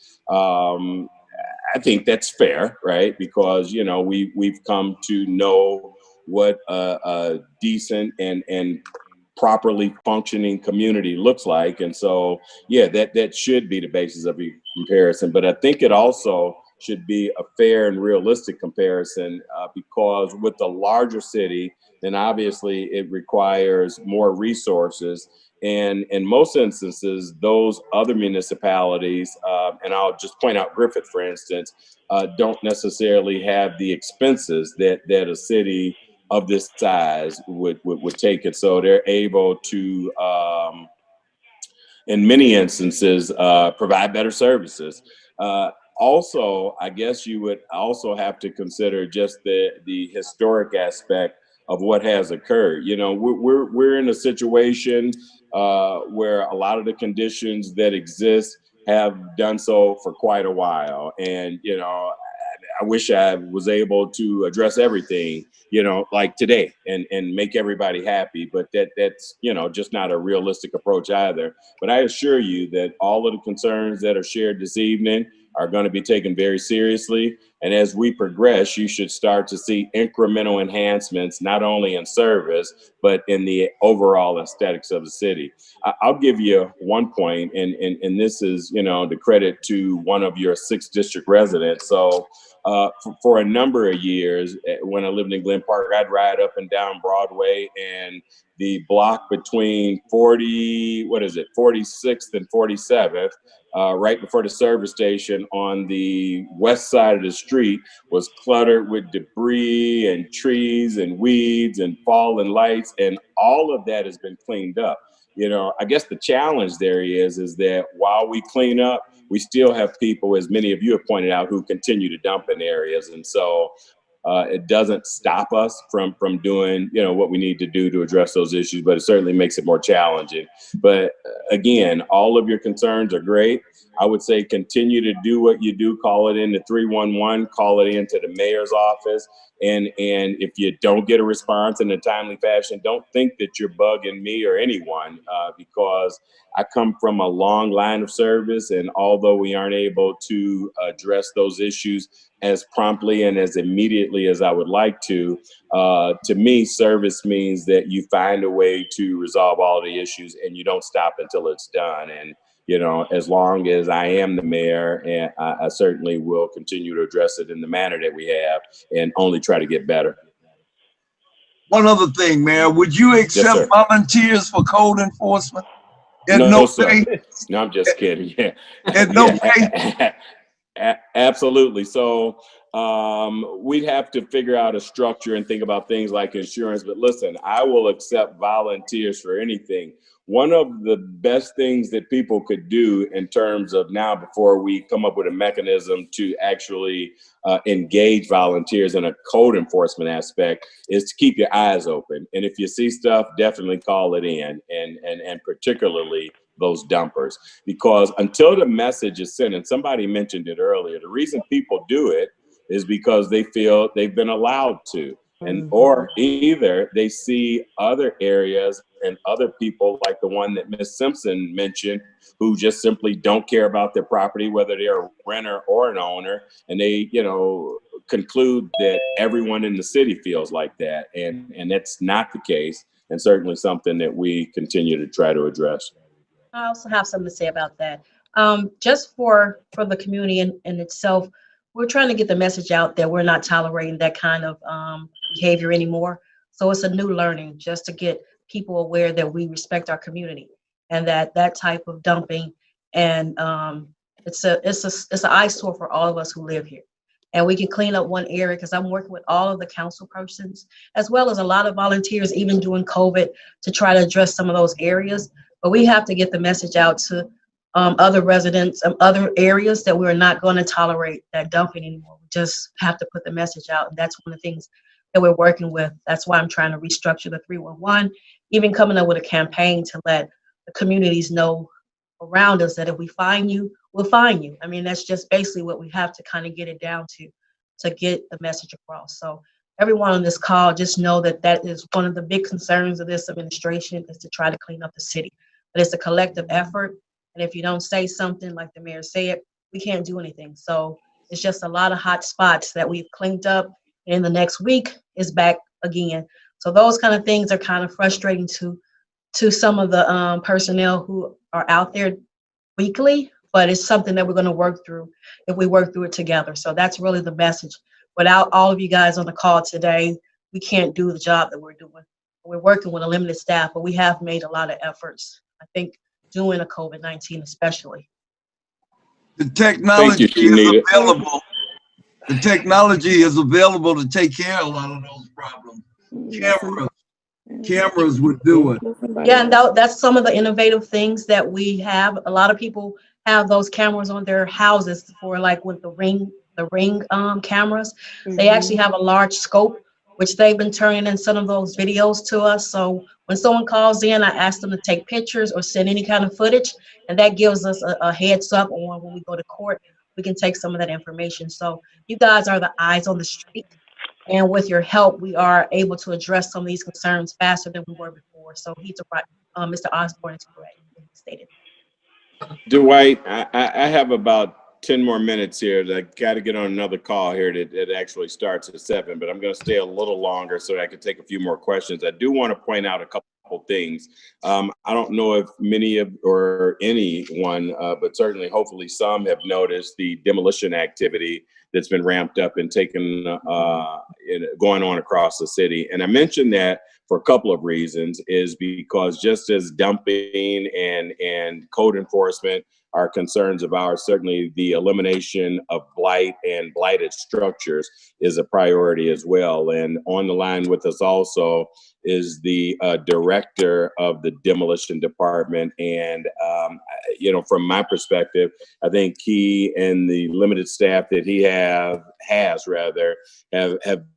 I think that's fair, right? Because, you know, we've come to know what a decent and properly functioning community looks like. And so, yeah, that should be the basis of a comparison. But I think it also should be a fair and realistic comparison because with the larger city, then obviously it requires more resources. And in most instances, those other municipalities, and I'll just point out Griffith, for instance, don't necessarily have the expenses that a city of this size would take it. So they're able to, in many instances, provide better services. Also, I guess you would also have to consider just the historic aspect of what has occurred. You know, we're in a situation where a lot of the conditions that exist have done so for quite a while, and you know, I wish I was able to address everything, you know, like today and make everybody happy, but that's, you know, just not a realistic approach either. But I assure you that all of the concerns that are shared this evening are going to be taken very seriously. And as we progress, you should start to see incremental enhancements, not only in service, but in the overall aesthetics of the city. I'll give you one point, and this is, you know, the credit to one of your 6th district residents. So for a number of years, when I lived in Glen Park, I'd ride up and down Broadway, and the block between 46th and 47th, right before the service station on the west side of the street, was cluttered with debris and trees and weeds and fallen lights, and all of that has been cleaned up. You know, I guess the challenge there is that while we clean up, we still have people, as many of you have pointed out, who continue to dump in areas. And so it doesn't stop us from doing, you know, what we need to do to address those issues, but it certainly makes it more challenging. But again, all of your concerns are great. I would say continue to do what you do. Call it into 311, call it into the mayor's office. And if you don't get a response in a timely fashion, don't think that you're bugging me or anyone, because I come from a long line of service. And although we aren't able to address those issues as promptly and as immediately as I would like to me, service means that you find a way to resolve all the issues and you don't stop until it's done. And you know, as long as I am the mayor, and I certainly will continue to address it in the manner that we have and only try to get better. One other thing, Mayor, would you accept volunteers for code enforcement? No, sir. No, I'm just kidding. Yeah. At no pay? Absolutely. So we'd have to figure out a structure and think about things like insurance. But listen, I will accept volunteers for anything. One of the best things that people could do in terms of now, before we come up with a mechanism to actually engage volunteers in a code enforcement aspect, is to keep your eyes open. And if you see stuff, definitely call it in, and particularly those dumpers, because until the message is sent, and somebody mentioned it earlier, the reason people do it is because they feel they've been allowed to, and or either they see other areas and other people like the one that Ms. Simpson mentioned, who just simply don't care about their property, whether they're a renter or an owner, and they, you know, conclude that everyone in the city feels like that, and that's not the case, and certainly something that we continue to try to address. I also have something to say about that. Just for the community in itself, we're trying to get the message out that we're not tolerating that kind of behavior anymore. So it's a new learning just to get people aware that we respect our community, and that type of dumping, and it's an eyesore for all of us who live here. And we can clean up one area, because I'm working with all of the council persons, as well as a lot of volunteers, even during COVID, to try to address some of those areas. But we have to get the message out to other residents of other areas that we're not going to tolerate that dumping anymore. We just have to put the message out. And that's one of the things that we're working with. That's why I'm trying to restructure the 311, even coming up with a campaign to let the communities know around us that if we find you, we'll find you. I mean, that's just basically what we have to kind of get it down to get the message across. So everyone on this call, just know that that is one of the big concerns of this administration, is to try to clean up the city. But it's a collective effort. And if you don't say something, like the mayor said, we can't do anything. So it's just a lot of hot spots that we've cleaned up. And the next week is back again. So those kind of things are kind of frustrating to some of the personnel who are out there weekly, but it's something that we're going to work through if we work through it together. So that's really the message. Without all of you guys on the call today, we can't do the job that we're doing. We're working with a limited staff, but we have made a lot of efforts, I think, during the COVID-19 especially. The technology is available. The technology is available to take care of a lot of those problems. Cameras would do it. Yeah, and that's some of the innovative things that we have. A lot of people have those cameras on their houses for like with the ring cameras. They actually have a large scope, which they've been turning in some of those videos to us. So when someone calls in, I ask them to take pictures or send any kind of footage, and that gives us a heads up on when we go to court, we can take some of that information. So you guys are the eyes on the street. And with your help, we are able to address some of these concerns faster than we were before. So he's right. Mr. Osborne is correct. He stated. Dwight, I have about 10 more minutes here. I got to get on another call here that actually starts at 7, but I'm going to stay a little longer so I can take a few more questions. I do want to point out a couple things. I don't know if many of or anyone, but certainly hopefully some have noticed the demolition activity that's been ramped up and taken going on across the city. And I mentioned that for a couple of reasons, is because just as dumping and code enforcement are concerns of ours, certainly the elimination of blight and blighted structures is a priority as well. And on the line with us also is the director of the demolition department. And, from my perspective, I think he and the limited staff that he have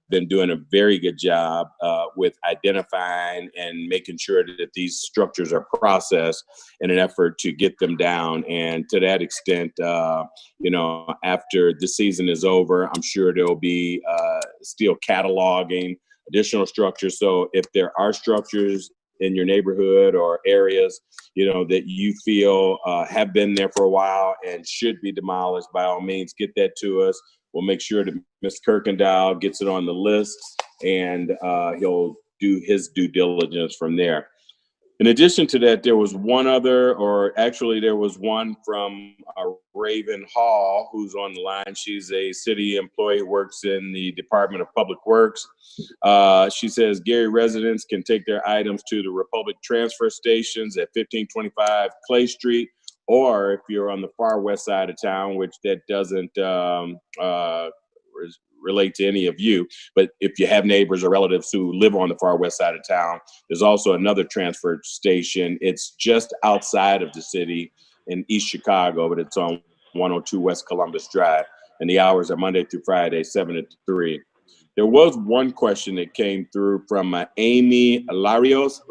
been doing a very good job with identifying and making sure that these structures are processed in an effort to get them down. And to that extent, after the season is over, I'm sure there'll be still cataloging additional structures. So if there are structures in your neighborhood or areas, that you feel have been there for a while and should be demolished, by all means, get that to us. We'll make sure that Mr. Kirkendall gets it on the list, and he'll do his due diligence from there. In addition to that, there was one from Raven Hall, who's on the line. She's a city employee, works in the Department of Public Works. She says Gary residents can take their items to the Republic transfer stations at 1525 Clay Street, or if you're on the far west side of town, which that doesn't relate to any of you, but if you have neighbors or relatives who live on the far west side of town, there's also another transfer station. It's just outside of the city in East Chicago, but it's on 102 West Columbus Drive, and the hours are Monday through Friday, 7 to 3. There was one question that came through from Amy Larios,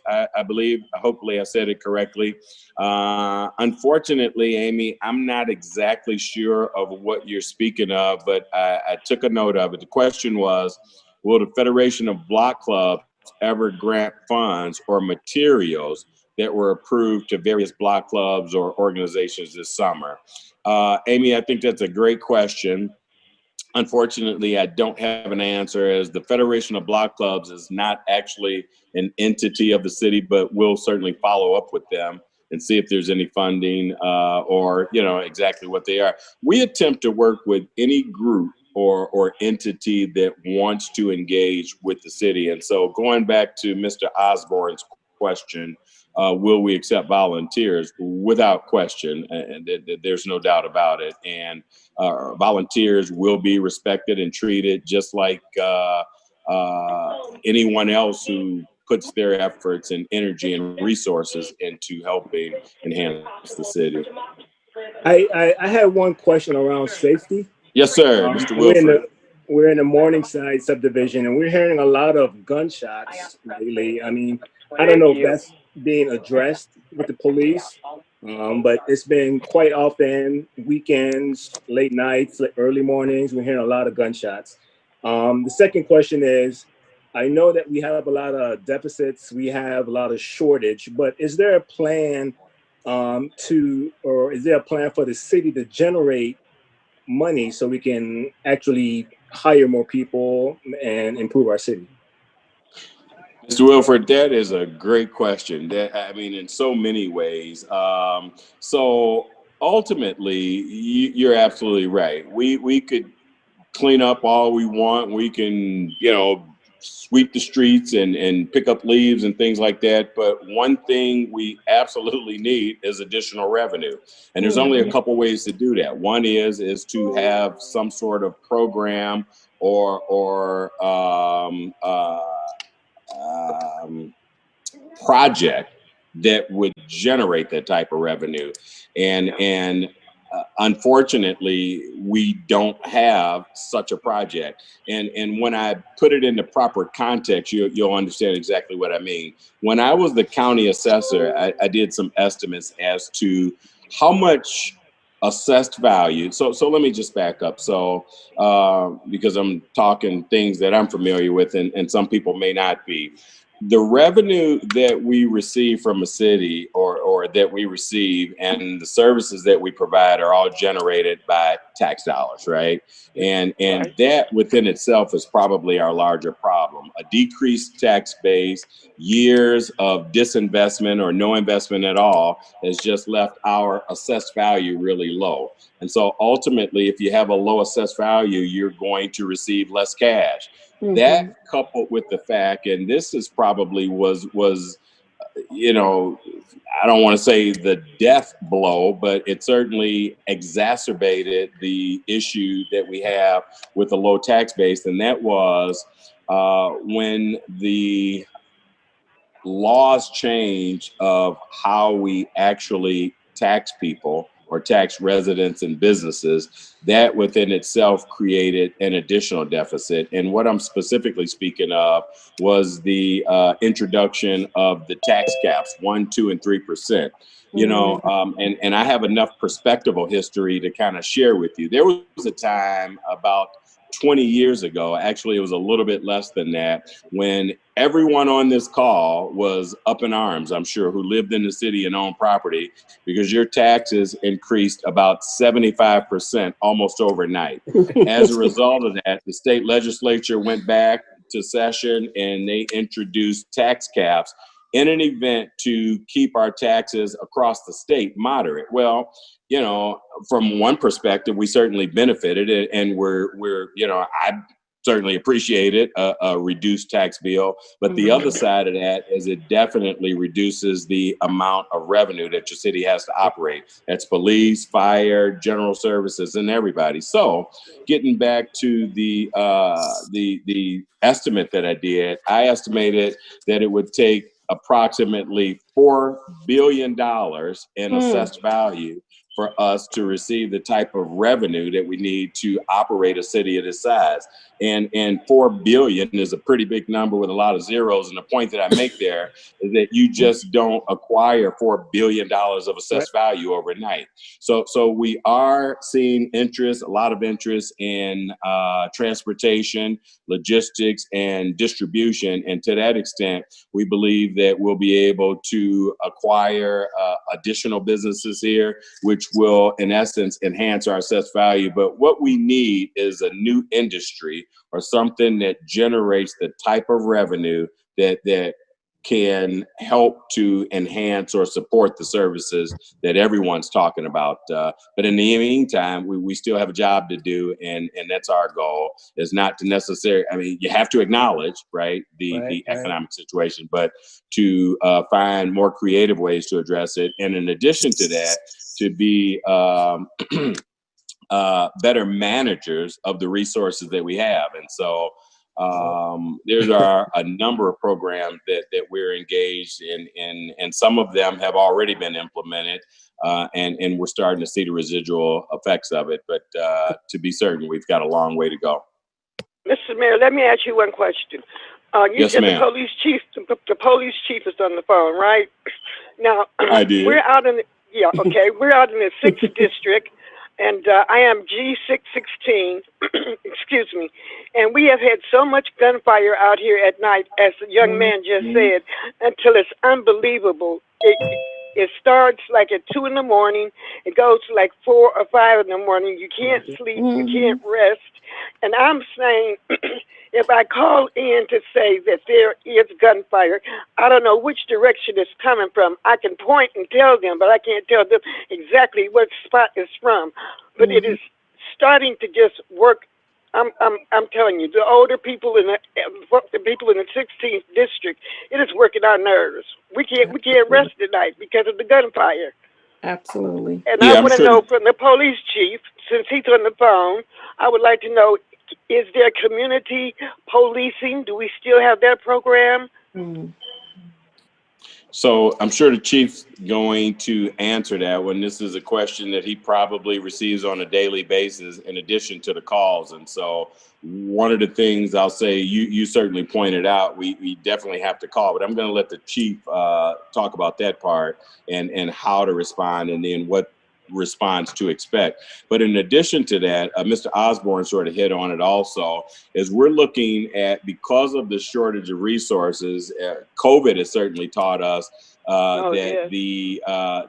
I believe. Hopefully I said it correctly. Unfortunately, Amy, I'm not exactly sure of what you're speaking of, but I took a note of it. The question was, will the Federation of Block Clubs ever grant funds or materials that were approved to various block clubs or organizations this summer? Amy, I think that's a great question. Unfortunately, I don't have an answer, as the Federation of Block Clubs is not actually an entity of the city, but we'll certainly follow up with them and see if there's any funding or exactly what they are. We attempt to work with any group or entity that wants to engage with the city. And so going back to Mr. Osborne's question, will we accept volunteers? Without question, and there's no doubt about it. And volunteers will be respected and treated just like anyone else who puts their efforts and energy and resources into helping enhance the city. I had one question around safety. Yes, sir, Mr. Wilford. We're in the Morningside subdivision, and we're hearing a lot of gunshots lately. I mean, I don't know if that's being addressed with the police, but it's been quite often weekends, late nights, early mornings. We're hearing a lot of gunshots. The second question is, I know that we have a lot of deficits, we have a lot of shortage, but is there a plan is there a plan for the city to generate money so we can actually hire more people and improve our city? Mr. Wilford, that is a great question. In so many ways. So ultimately, you're absolutely right. We could clean up all we want. We can, sweep the streets and pick up leaves and things like that. But one thing we absolutely need is additional revenue. And there's only a couple ways to do that. One is to have some sort of program or project that would generate that type of revenue. And unfortunately, we don't have such a project. And when I put it into proper context, you'll understand exactly what I mean. When I was the county assessor, I did some estimates as to how much assessed value. So let me just back up. So because I'm talking things that I'm familiar with and some people may not be. The revenue that we receive from a city or that we receive and the services that we provide are all generated by tax dollars, right? And that within itself is probably our larger problem. A decreased tax base, years of disinvestment or no investment at all has just left our assessed value really low. And so ultimately, if you have a low assessed value, you're going to receive less cash. That coupled with the fact, and this is probably was you know, I don't want to say the death blow, but it certainly exacerbated the issue that we have with a low tax base, and that was when the laws change of how we actually tax people or tax residents and businesses, that within itself created an additional deficit. And what I'm specifically speaking of was the introduction of the tax caps, 1%, 2%, and 3%. You know, and I have enough perspectival history to kind of share with you. There was a time about 20 years ago, actually it was a little bit less than that, when everyone on this call was up in arms, I'm sure, who lived in the city and owned property, because your taxes increased about 75% almost overnight. As a result of that, the state legislature went back to session and they introduced tax caps in an event to keep our taxes across the state moderate. Well, you know, from one perspective, we certainly benefited it, and we're you know, I certainly appreciated a reduced tax bill, but the other side of that is it definitely reduces the amount of revenue that your city has to operate. That's police, fire, general services, and everybody. So, getting back to the estimate that I did, I estimated that it would take approximately $4 billion in assessed value for us to receive the type of revenue that we need to operate a city of this size. And 4 billion is a pretty big number with a lot of zeros. And the point that I make there is that you just don't acquire $4 billion of assessed value overnight. So we are seeing interest, a lot of interest in transportation, logistics, and distribution. And to that extent, we believe that we'll be able to acquire additional businesses here, which will, in essence, enhance our assessed value. But what we need is a new industry or something that generates the type of revenue that can help to enhance or support the services that everyone's talking about. But in the meantime, we still have a job to do, and that's our goal, is not to necessarily, I mean, you have to acknowledge, right, the economic situation, but to find more creative ways to address it. And in addition to that, to be better managers of the resources that we have. And so there are a number of programs that we're engaged in, and some of them have already been implemented, and we're starting to see the residual effects of it. But to be certain, we've got a long way to go. Mr. Mayor, let me ask you one question. Yes, said ma'am. the police chief is on the phone, right? Now, I did. We're out in the 6th district. And I am G616, excuse me, and we have had so much gunfire out here at night, as the young man just said, until it's unbelievable. It starts like at 2 a.m, it goes to like 4 or 5 a.m. You can't sleep, you can't rest. And I'm saying, if I call in to say that there is gunfire, I don't know which direction it's coming from. I can point and tell them, but I can't tell them exactly what spot it's from. But it is starting to just work I'm telling you, the older people in the people in the 16th district, it is working our nerves. We can't rest at night because of the gunfire. Absolutely. And I Yeah, I'm want to sure. know from the police chief, since he's on the phone, I would like to know: is there community policing? Do we still have that program? Mm. So I'm sure the chief's going to answer that when this is a question that he probably receives on a daily basis in addition to the calls. And so one of the things I'll say, you certainly pointed out, we definitely have to call, but I'm going to let the chief talk about that part and how to respond and then what response to expect. But in addition to that, Mr. Osborne sort of hit on it also, is we're looking at, because of the shortage of resources, COVID has certainly taught us that Yes.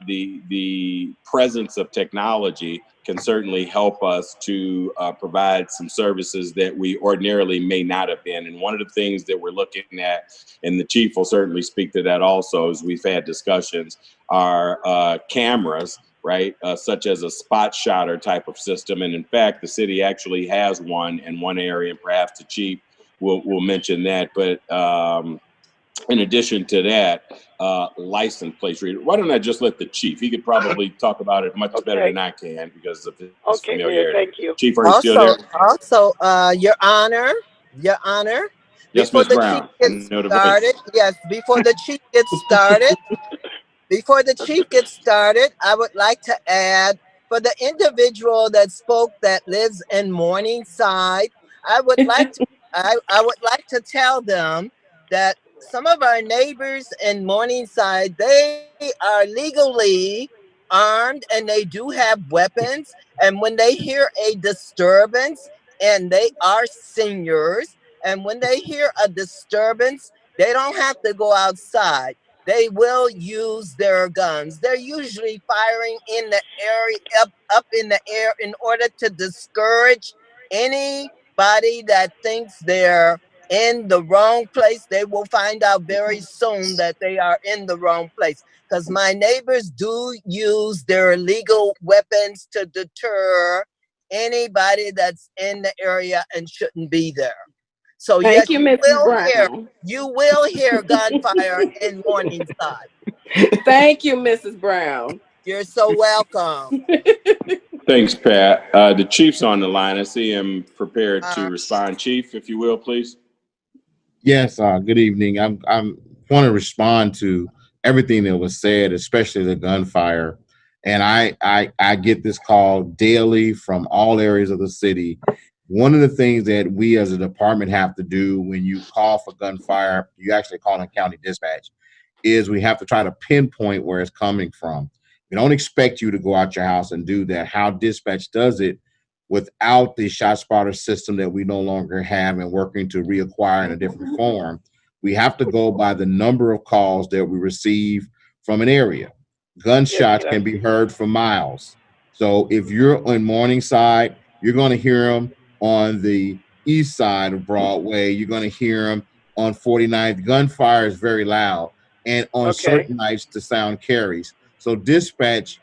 the presence of technology can certainly help us to provide some services that we ordinarily may not have been. And one of the things that we're looking at, and the chief will certainly speak to that also, as we've had discussions, are cameras, right? Such as a spot shotter type of system. And in fact, the city actually has one in one area, and perhaps the chief will mention that. But in addition to that, license plate reader. Why don't I just let the chief? He could probably talk about it much better than I can because of his Okay, Mayor, familiarity. thank you. Chief, are you still there? Also, Your Honor, Yes, before Ms. the chief Brown. I gets know the started, voice. yes, before the chief gets started, I would like to add, for the individual that spoke that lives in Morningside, I would like to I would like to tell them that some of our neighbors in Morningside, they are legally armed and they do have weapons. And when they hear a disturbance, and they are seniors, and when they hear a disturbance, they don't have to go outside. They will use their guns. They're usually firing in the area, up in the air, in order to discourage anybody that thinks they're in the wrong place. They will find out very soon that they are in the wrong place, because my neighbors do use their legal weapons to deter anybody that's in the area and shouldn't be there. So yes, Thank you, Mrs. Brown. you will hear gunfire in Morningside. Thank you, Mrs. Brown. You're so welcome. Thanks, Pat. The chief's on the line. I see him prepared to respond. Chief, if you will, please. Yes, good evening. I'm want to respond to everything that was said, especially the gunfire. And I get this call daily from all areas of the city. One of the things that we as a department have to do when you call for gunfire, you actually call in county dispatch, is we have to try to pinpoint where it's coming from. We don't expect you to go out your house and do that. How dispatch does it without the ShotSpotter system that we no longer have and working to reacquire in a different form, we have to go by the number of calls that we receive from an area. Gunshots can be heard for miles. So if you're on Morningside, you're going to hear them on the east side of Broadway. You're going to hear them on 49th. Gunfire is very loud. And on certain nights, the sound carries. So dispatch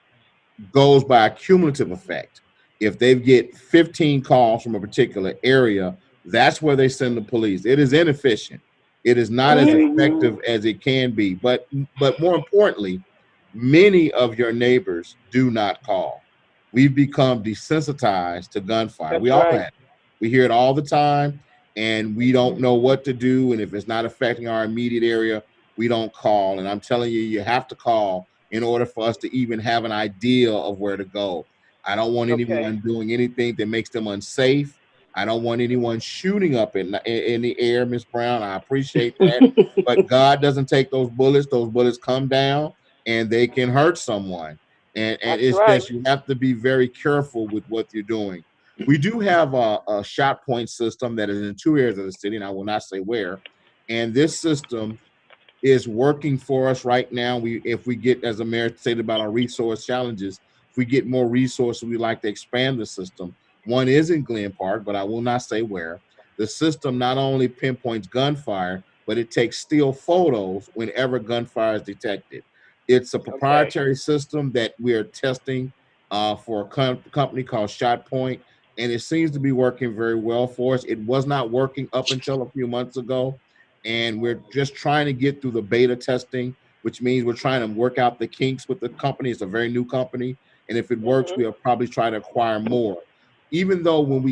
goes by a cumulative effect. If they get 15 calls from a particular area, that's where they send the police. It is inefficient. It is not as effective as it can be. But more importantly, many of your neighbors do not call. We've become desensitized to gunfire. We all have. We hear it all the time, and we don't know what to do. And if it's not affecting our immediate area, we don't call. And I'm telling you, you have to call in order for us to even have an idea of where to go. I don't want anyone doing anything that makes them unsafe. I don't want anyone shooting up in the air, Ms. Brown. I appreciate that. But God doesn't take those bullets. Those bullets come down and they can hurt someone. And it's just, you have to be very careful with what you're doing. We do have a shot point system that is in 2 areas of the city, and I will not say where. And this system is working for us right now. If we get, as the mayor said about our resource challenges, if we get more resources, we like to expand the system. One is in Glen Park, but I will not say where. The system not only pinpoints gunfire, but it takes still photos whenever gunfire is detected. It's a proprietary system that we are testing for a company called ShotPoint. and it seems to be working very well for us. It was not working up until a few months ago, and we're just trying to get through the beta testing, which means we're trying to work out the kinks with the company. It's a very new company, and if it works, we'll probably try to acquire more. Even though when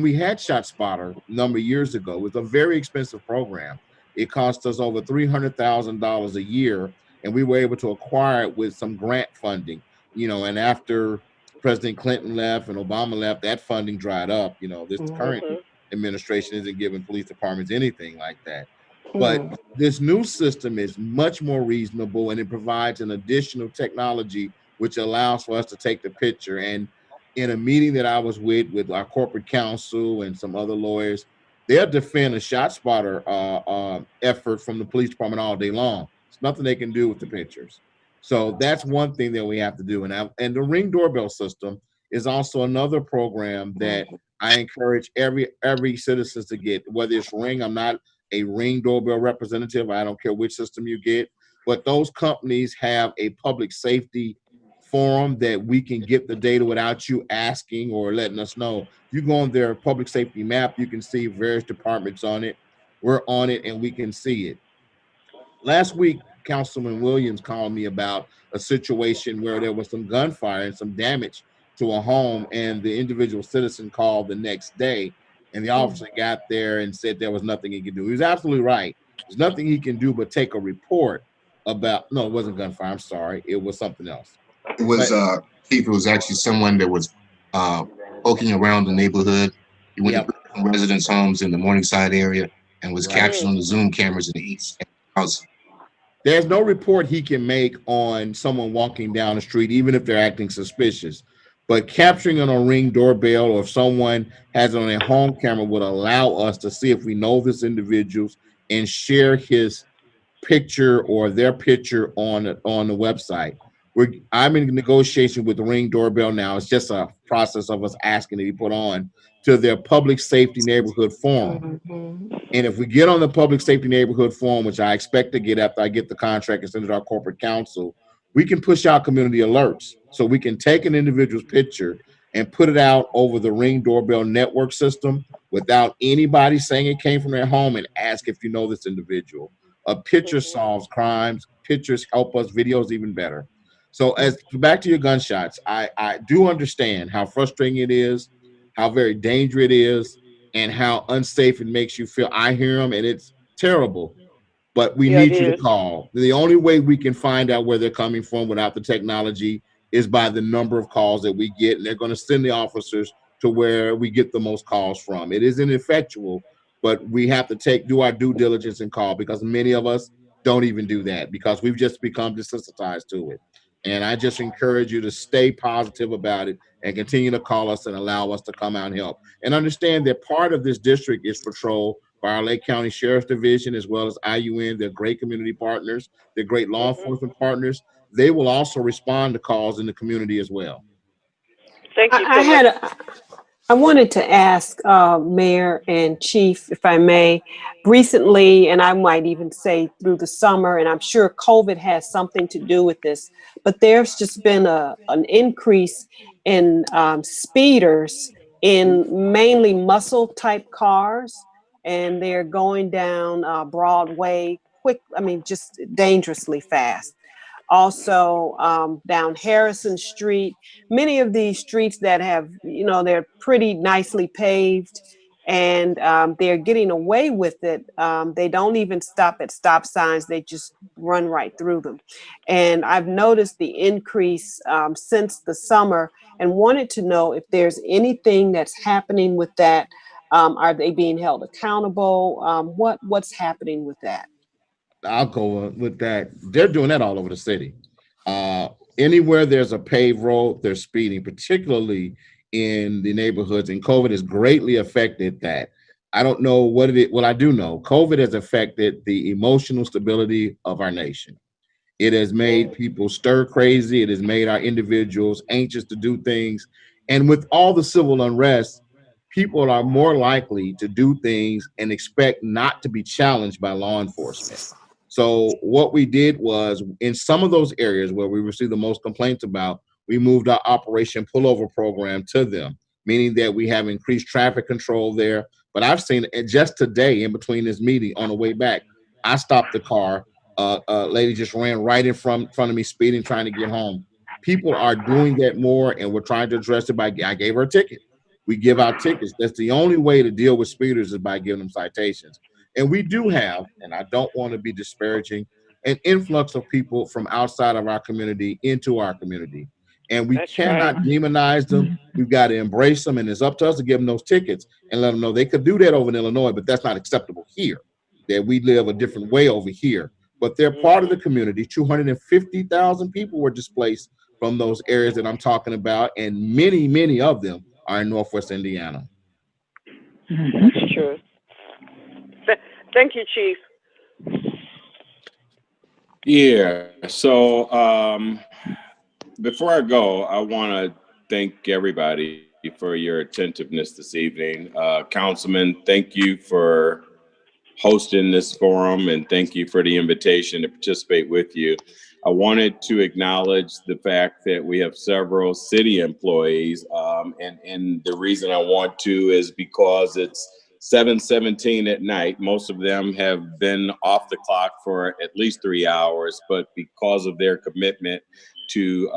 we had ShotSpotter a number of years ago, it was a very expensive program. It cost us over $300,000 a year, and we were able to acquire it with some grant funding. And after President Clinton left and Obama left, that funding dried up. This current administration isn't giving police departments anything like that. But this new system is much more reasonable, and it provides an additional technology which allows for us to take the picture. And in a meeting that I was with our corporate counsel and some other lawyers, they'll defend a ShotSpotter effort from the police department all day long. There's nothing they can do with the pictures. So that's one thing that we have to do. And the Ring doorbell system is also another program that I encourage every citizen to get, whether it's Ring. I'm not a Ring doorbell representative. I don't care which system you get, but those companies have a public safety forum that we can get the data without you asking or letting us know. You go on their public safety map, you can see various departments on it. We're on it and we can see it. Last week, Councilman Williams called me about a situation where there was some gunfire and some damage to a home, and the individual citizen called the next day, and the officer got there and said there was nothing he could do. He was absolutely right. There's nothing he can do but take a report about, no, it wasn't gunfire, I'm sorry. It was something else. It was, Chief, it was actually someone that was poking around the neighborhood. He went to residents' homes in the Morningside area and was captured on the Zoom cameras in the east house. There's no report he can make on someone walking down the street, even if they're acting suspicious. But capturing on a Ring doorbell, or if someone has it on a home camera, would allow us to see if we know this individual and share his picture or their picture on the website. I'm in negotiation with the Ring doorbell now. It's just a process of us asking to be put on to their public safety neighborhood forum. And if we get on the public safety neighborhood forum, which I expect to get after I get the contract and send it to our corporate counsel, we can push out community alerts. So we can take an individual's picture and put it out over the Ring doorbell network system without anybody saying it came from their home, and ask if you know this individual. A picture solves crimes. Pictures help us. Videos even better. So back to your gunshots, I do understand how frustrating it is, how very dangerous it is, and how unsafe it makes you feel. I hear them, and it's terrible. But we need you to call. The only way we can find out where they're coming from without the technology is by the number of calls that we get, and they're going to send the officers to where we get the most calls from. It isn't effectual, but we have to do our due diligence and call, because many of us don't even do that because we've just become desensitized to it. And I just encourage you to stay positive about it and continue to call us and allow us to come out and help. And understand that part of this district is patrolled by our Lake County Sheriff's Division, as well as IUN. They're great community partners. They're great law enforcement partners. They will also respond to calls in the community as well. Thank you so much. I wanted to ask Mayor and Chief, if I may, recently, and I might even say through the summer, and I'm sure COVID has something to do with this, but there's just been an increase in speeders in mainly muscle type cars, and they're going down Broadway just dangerously fast. Also down Harrison Street, many of these streets that have, they're pretty nicely paved, and they're getting away with it. They don't even stop at stop signs. They just run right through them. And I've noticed the increase since the summer, and wanted to know if there's anything that's happening with that. Are they being held accountable? What's happening with that? I'll go with that. They're doing that all over the city. Anywhere there's a paved road, they're speeding, particularly in the neighborhoods. And COVID has greatly affected that. I don't know what it is. Well, I do know COVID has affected the emotional stability of our nation. It has made people stir crazy. It has made our individuals anxious to do things. And with all the civil unrest, people are more likely to do things and expect not to be challenged by law enforcement. So what we did was, in some of those areas where we received the most complaints about, we moved our Operation Pullover program to them. meaning that we have increased traffic control there. But I've seen it just today in between this meeting on the way back. I stopped the car. A lady just ran right in front of me, speeding, trying to get home. People are doing that more, and we're trying to address it by, I gave her a ticket. We give out tickets. That's the only way to deal with speeders, is by giving them citations. And we do have, and I don't want to be disparaging, an influx of people from outside of our community into our community. And we cannot demonize them. We've got to embrace them, and it's up to us to give them those tickets and let them know they could do that over in Illinois, but that's not acceptable here, that we live a different way over here. But they're part of the community. 250,000 people were displaced from those areas that I'm talking about, and many, many of them are in Northwest Indiana. That's true. Thank you, Chief. Yeah, so before I go, I want to thank everybody for your attentiveness this evening. Councilman, thank you for hosting this forum, and thank you for the invitation to participate with you. I wanted to acknowledge the fact that we have several city employees, and the reason I want to is because it's 7:17 at night. Most of them have been off the clock for at least 3 hours, but because of their commitment to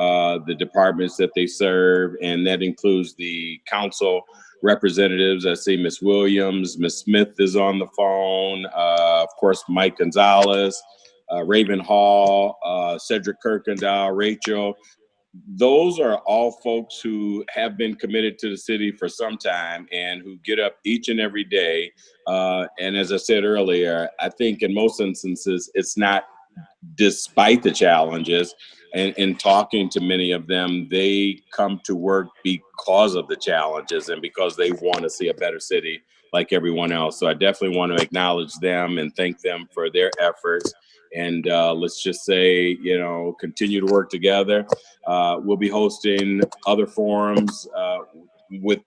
the departments that they serve, and that includes the council representatives. I see Ms. Williams, Ms. Smith is on the phone, of course, Mike Gonzalez, Raven Hall, Cedric Kirkendall, Rachel. Those are all folks who have been committed to the city for some time and who get up each and every day. And as I said earlier, I think in most instances, it's not despite the challenges. And in talking to many of them, they come to work because of the challenges and because they want to see a better city like everyone else. So I definitely want to acknowledge them and thank them for their efforts. And let's just say, you know, continue to work together. We'll be hosting other forums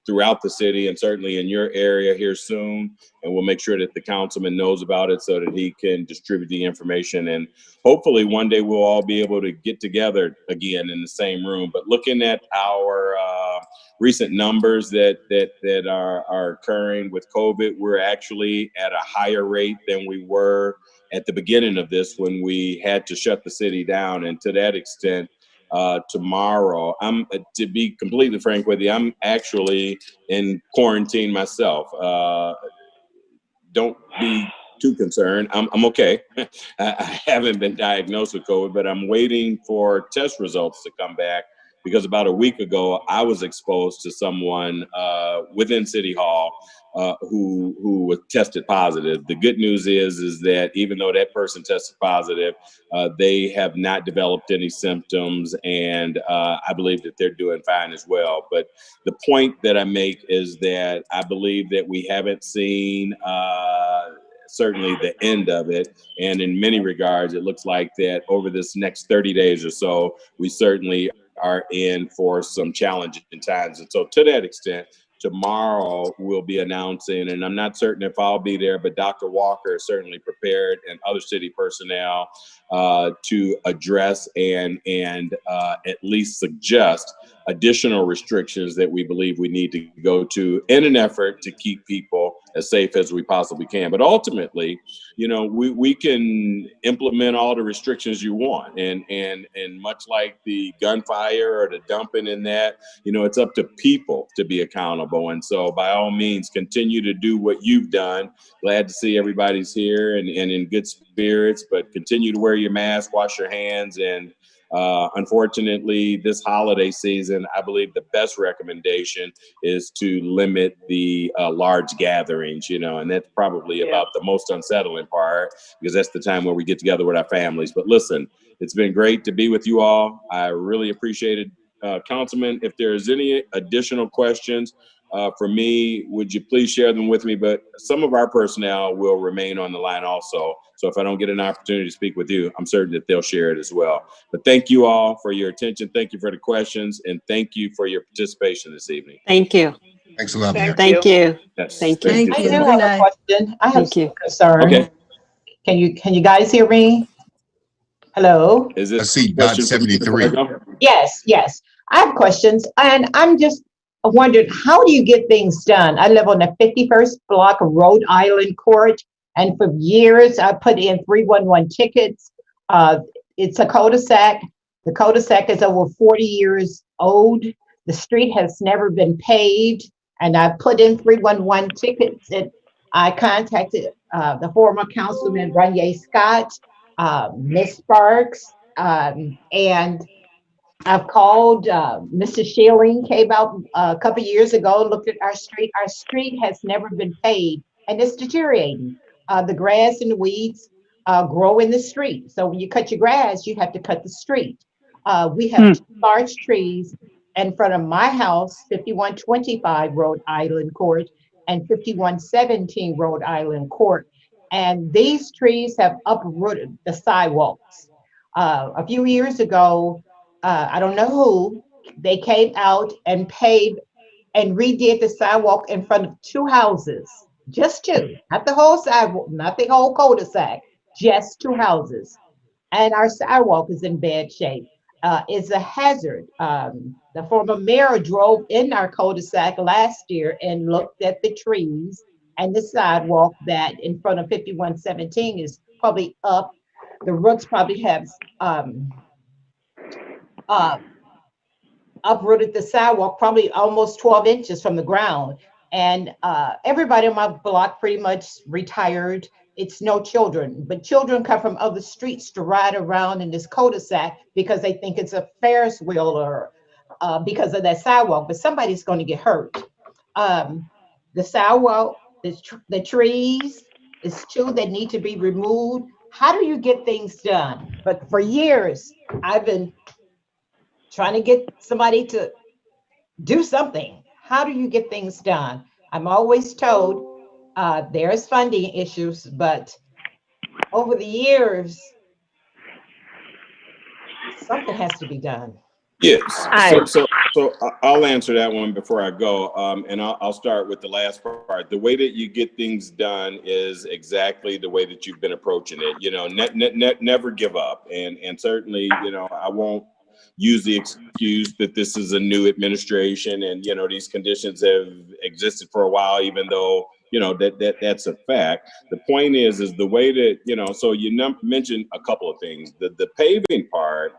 throughout the city and certainly in your area here soon. And we'll make sure that the councilman knows about it so that he can distribute the information. And hopefully one day we'll all be able to get together again in the same room. But looking at our recent numbers that are occurring with COVID, we're actually at a higher rate than we were at the beginning of this when we had to shut the city down. And to that extent, tomorrow, to be completely frank with you, I'm actually in quarantine myself. Don't be too concerned. I'm okay. I haven't been diagnosed with COVID, but I'm waiting for test results to come back because about a week ago, I was exposed to someone within City Hall who was tested positive. The good news is that even though that person tested positive, they have not developed any symptoms, and I believe that they're doing fine as well. But the point that I make is that I believe that we haven't seen certainly the end of it. And in many regards, it looks like that over this next 30 days or so, we certainly are in for some challenging times. And so to that extent, tomorrow we'll be announcing, and I'm not certain if I'll be there, but Dr. Walker is certainly prepared and other city personnel to address and at least suggest additional restrictions that we believe we need to go to in an effort to keep people as safe as we possibly can. But ultimately, you know, we can implement all the restrictions you want. And much like the gunfire or the dumping in that, you know, it's up to people to be accountable. And so by all means, continue to do what you've done. Glad to see everybody's here and in good spirits, but continue to wear your mask, wash your hands, and unfortunately, this holiday season, I believe the best recommendation is to limit the large gatherings, you know, and that's probably about the most unsettling part because that's the time where we get together with our families. But listen, it's been great to be with you all. I really appreciate it. Councilman, if there's any additional questions for me, would you please share them with me? But some of our personnel will remain on the line also. So if I don't get an opportunity to speak with you, I'm certain that they'll share it as well. But thank you all for your attention. Thank you for the questions. And thank you for your participation this evening. Thank you. Thanks a lot, Mayor. Thank you. Yes, Thank you. I do have a question. I have a concern. Okay. Can you guys hear me? Hello? Is this I see dot 73. Yes. I have questions, and I'm just I wondered, how do you get things done? I live on the 51st block of Rhode Island Court, and for years I put in 311 tickets. It's a cul-de-sac. The cul-de-sac is over 40 years old. The street has never been paved, and I put in 311 tickets. And I contacted the former councilman Ranye Scott, Ms. Sparks, and I've called Mr. Shealing, came out a couple years ago, looked at our street. Our street has never been paved, and it's deteriorating. The grass and the weeds grow in the street. So when you cut your grass, you have to cut the street. We have two large trees in front of my house, 5125 Rhode Island Court and 5117 Rhode Island Court. And these trees have uprooted the sidewalks. A few years ago, I don't know who, they came out and paved and redid the sidewalk in front of two houses, just two, not the whole sidewalk, not the whole cul-de-sac, just two houses. And our sidewalk is in bad shape. It's a hazard. The former mayor drove in our cul-de-sac last year and looked at the trees and the sidewalk that in front of 5117 is probably up. The roots probably have uprooted the sidewalk probably almost 12 inches from the ground. And everybody on my block pretty much retired. It's no children, but children come from other streets to ride around in this cul-de-sac because they think it's a Ferris wheel or because of that sidewalk, but somebody's going to get hurt. The sidewalk, the trees, it's two that need to be removed. How do you get things done? But for years, I've been trying to get somebody to do something. How do you get things done? I'm always told there's funding issues, but over the years, something has to be done. Yes. So I'll answer that one before I go, and I'll start with the last part. The way that you get things done is exactly the way that you've been approaching it. You know, never give up, and certainly, you know, I won't use the excuse that this is a new administration and, you know, these conditions have existed for a while, even though, you know, that's a fact. The point is the way that, you know, so you mentioned a couple of things. The paving part,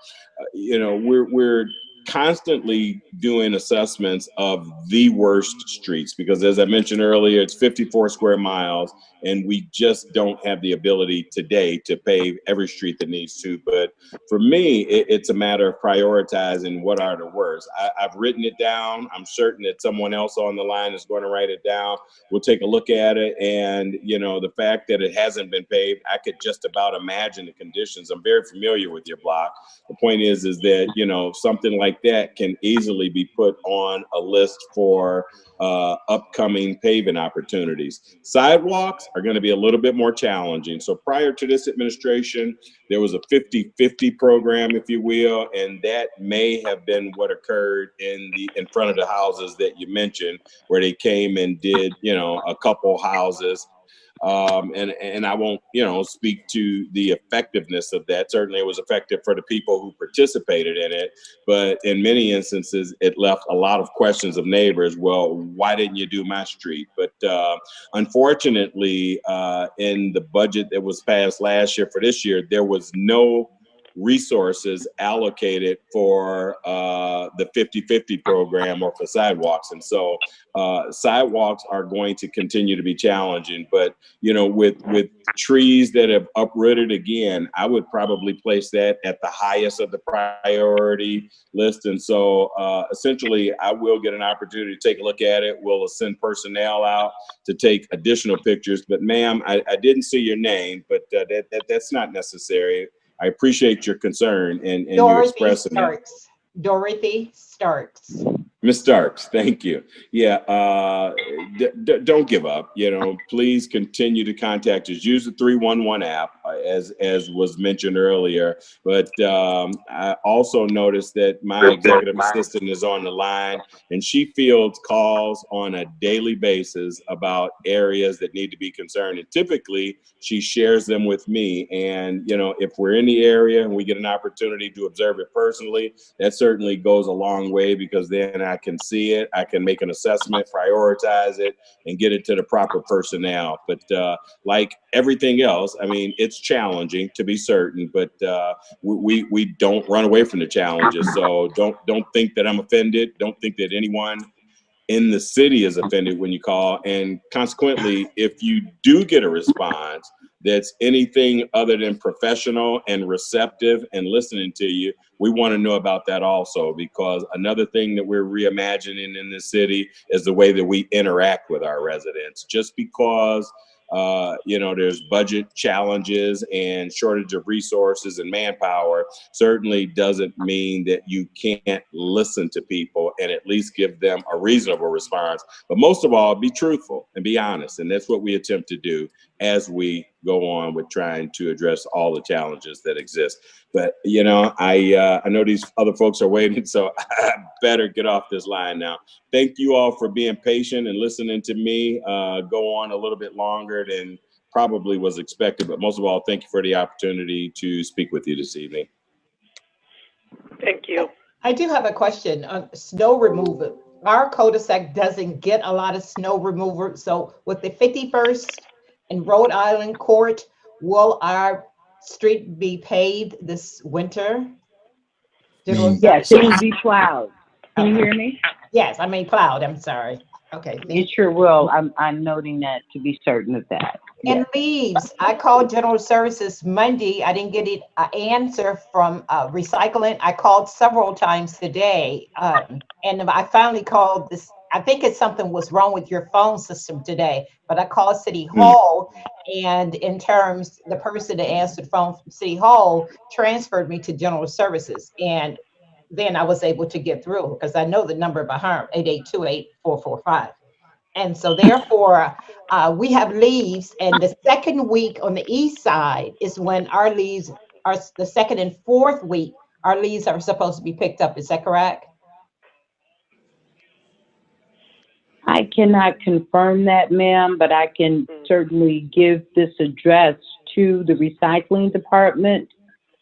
you know, we're constantly doing assessments of the worst streets because, as I mentioned earlier, it's 54 square miles and we just don't have the ability today to pave every street that needs to. But for me, it's a matter of prioritizing what are the worst. I've written it down. I'm certain that someone else on the line is going to write it down. We'll take a look at it. And, you know, the fact that it hasn't been paved, I could just about imagine the conditions. I'm very familiar with your block. The point is that, you know, something like that can easily be put on a list for upcoming paving opportunities. Sidewalks are going to be a little bit more challenging. So prior to this administration, there was a 50-50 program, if you will, and that may have been what occurred in front of the houses that you mentioned, where they came and did, you know, a couple houses. And I won't, you know, speak to the effectiveness of that. Certainly it was effective for the people who participated in it, but in many instances, it left a lot of questions of neighbors. Well, why didn't you do my street? But unfortunately, in the budget that was passed last year for this year, there was no resources allocated for the 50-50 program or for sidewalks. And so sidewalks are going to continue to be challenging. But, you know, with trees that have uprooted, again, I would probably place that at the highest of the priority list. And so essentially, I will get an opportunity to take a look at it. We'll send personnel out to take additional pictures. But ma'am, I didn't see your name, but that's not necessary. I appreciate your concern and you expressing it. Dorothy Starks. Ms. Starks, thank you. Yeah, don't give up. You know, please continue to contact us. Use the 311 app, as was mentioned earlier. But I also noticed that my executive assistant is on the line, and she fields calls on a daily basis about areas that need to be concerned. And typically, she shares them with me. And, you know, if we're in the area and we get an opportunity to observe it personally, that certainly goes a long way, because then I can see it, I can make an assessment, prioritize it, and get it to the proper personnel. But like everything else, I mean, it's challenging to be certain, but we don't run away from the challenges. So don't think that I'm offended. Don't think that anyone in the city is offended when you call. And consequently, if you do get a response that's anything other than professional and receptive and listening to you, we want to know about that also, because another thing that we're reimagining in the city is the way that we interact with our residents. Just because there's budget challenges and shortage of resources and manpower certainly doesn't mean that you can't listen to people and at least give them a reasonable response. But most of all, be truthful and be honest. And that's what we attempt to do as we go on with trying to address all the challenges that exist. But, I know these other folks are waiting, so I better get off this line now. Thank you all for being patient and listening to me go on a little bit longer than probably was expected. But most of all, thank you for the opportunity to speak with you this evening. Thank you. I do have a question on snow removal. Our cul-de-sac doesn't get a lot of snow removal. So with the 51st and Rhode Island Court, will our street be paved this winter? Yes, it will be plowed. Can you hear me? Yes, I mean plowed, I'm sorry. Okay. It sure will. I'm noting that to be certain of that. And leaves, I called General Services Monday. I didn't get an answer from recycling. I called several times today. And I finally called this. I think it's something was wrong with your phone system today, but I called City Hall, and in terms, the person that answered the phone from City Hall transferred me to General Services. And then I was able to get through because I know the number behind 8828-445. And so therefore, we have leaves, and the second week on the east side is when our leaves are, the second and fourth week, our leaves are supposed to be picked up. Is that correct? I cannot confirm that, ma'am, but I can certainly give this address to the recycling department.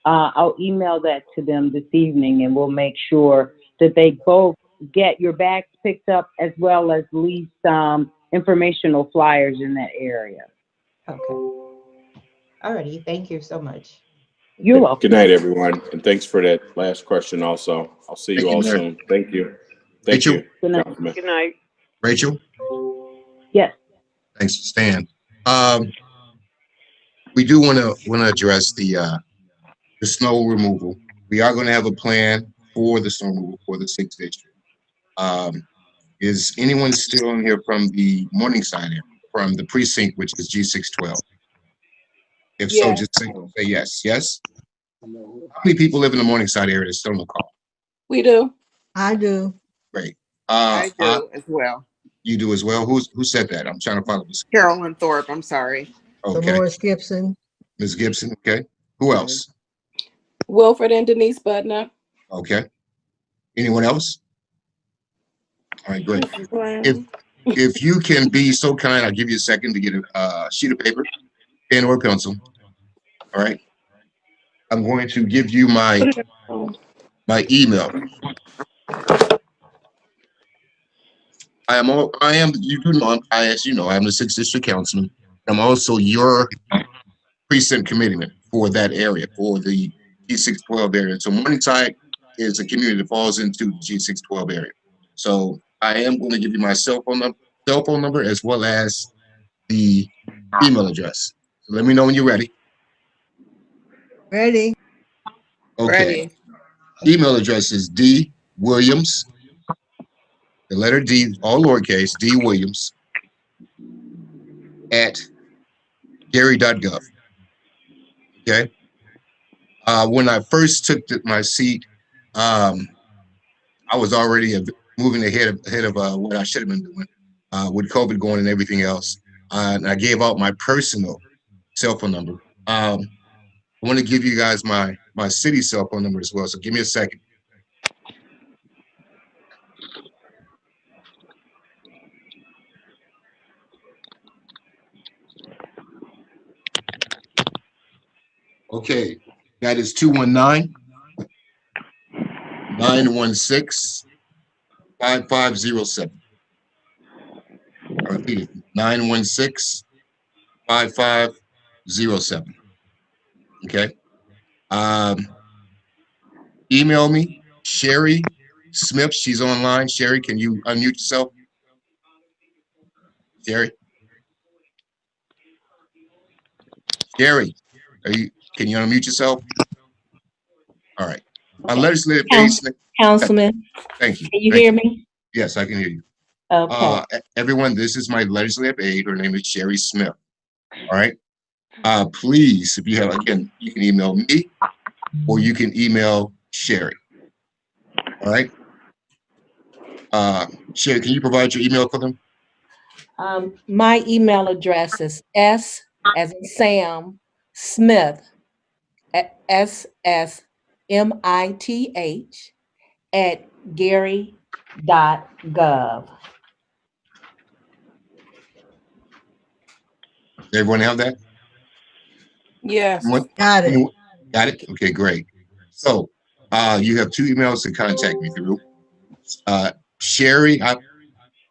I'll email that to them this evening, and we'll make sure that they both get your bags picked up as well as leave some informational flyers in that area. Okay. Alrighty, thank you so much. You're welcome. Good night, everyone, and thanks for that last question also. I'll see you all soon. Thank you. Thank you. Good night. Good night. Rachel? Yes. Thanks, Stan. We do want to address the snow removal. We are going to have a plan for the snow removal for the 6th district. Is anyone still in here from the Morningside area, from the precinct, which is G612? If so, just say yes. Yes? How many people live in the Morningside area that's still on the call? We do. I do. Great. I do as well. You do as well? Who said that? I'm trying to follow this. Carolyn Thorpe, I'm sorry. Okay. Dolores Gibson. Ms. Gibson, okay. Who else? Wilfred and Denise Budna. Okay. Anyone else? All right, great. If you can be so kind, I'll give you a second to get a sheet of paper, pen or pencil. All right. I'm going to give you my email. I am, you do know, as you know, I'm the 6th district councilman. I'm also your precinct committeeman for that area, for the G612 area. So Morningside is a community that falls into the G612 area. So I am going to give you my cell phone number as well as the email address. So let me know when you're ready. Ready. Okay. Ready. Email address is D Williams, the letter D, all lowercase, D Williams at gary.gov. Okay. When I first took my seat, I was already moving ahead of what I should have been doing with COVID going and everything else. And I gave out my personal cell phone number. I want to give you guys my city cell phone number as well. So give me a second. Okay, that is 219-916-8255. 5507. I repeat it, 916-5507. Okay. Email me, Sherry Smith. She's online. Sherry, can you unmute yourself? Sherry? Sherry, can you unmute yourself? All right. Okay. Legislative aid. Councilman, Thank you. can you hear me? Yes, I can hear you. Okay. Everyone, this is my legislative aide. Her name is Sherry Smith. All right. Please, if you have, again, you can email me or you can email Sherry. All right. Sherry, can you provide your email for them? My email address is S as in Sam Smith, SSMITH @gary.gov. Everyone have that? Yes. Got it. Got it? Okay, great. So you have 2 emails to contact me through. Sherry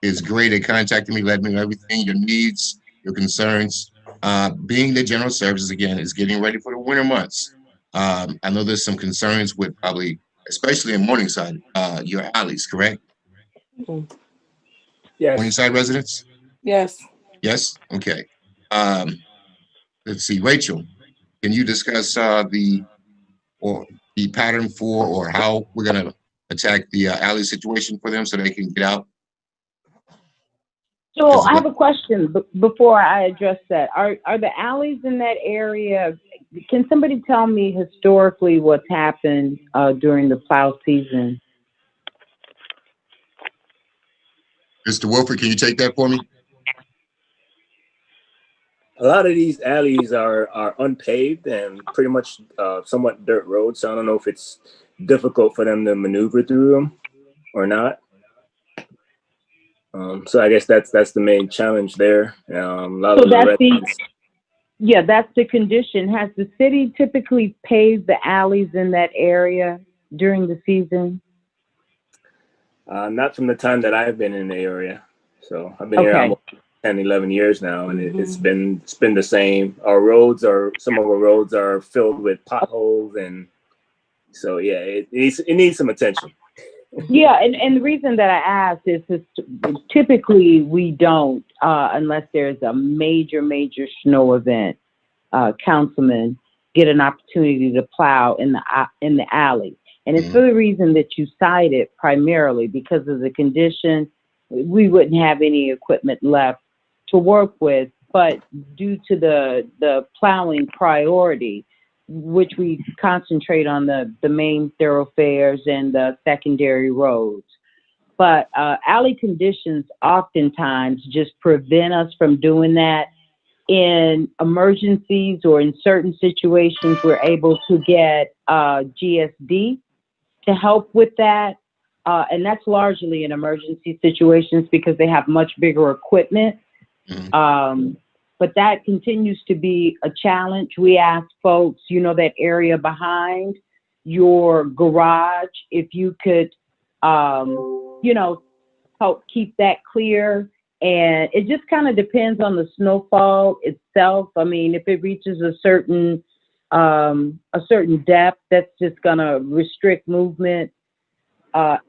is great at contacting me, letting me know everything, your needs, your concerns. Being the general services, again, is getting ready for the winter months. I know there's some concerns with probably, especially in Morningside, your alleys, correct? Yes. Morningside residents? Yes. Yes? Okay. Let's see, Rachel, can you discuss the pattern for or how we're going to attack the alley situation for them so they can get out? So I have a question before I address that. Are the alleys in that area, can somebody tell me historically what's happened during the plow season? Mr. Wolford, can you take that for me? A lot of these alleys are unpaved and pretty much somewhat dirt roads. So I don't know if it's difficult for them to maneuver through them or not. So I guess that's the main challenge there. A lot of the residents. That's the condition. Has the city typically paved the alleys in that area during the season? Not from the time that I've been in the area. So I've been here almost 10, 11 years now, and it's been the same. Some of our roads are filled with potholes, and so yeah, it needs some attention. Yeah, and the reason that I asked is typically we don't, unless there's a major snow event, councilmen get an opportunity to plow in the alley. And it's for the reason that you cited, primarily because of the condition. We wouldn't have any equipment left to work with, but due to the plowing priority, which we concentrate on the main thoroughfares and the secondary roads. But alley conditions oftentimes just prevent us from doing that. In emergencies or in certain situations, we're able to get GSD to help with that. And that's largely in emergency situations because they have much bigger equipment. But that continues to be a challenge. We ask folks, that area behind your garage, if you could, help keep that clear. And it just kind of depends on the snowfall itself. I mean, if it reaches a certain depth, that's just gonna restrict movement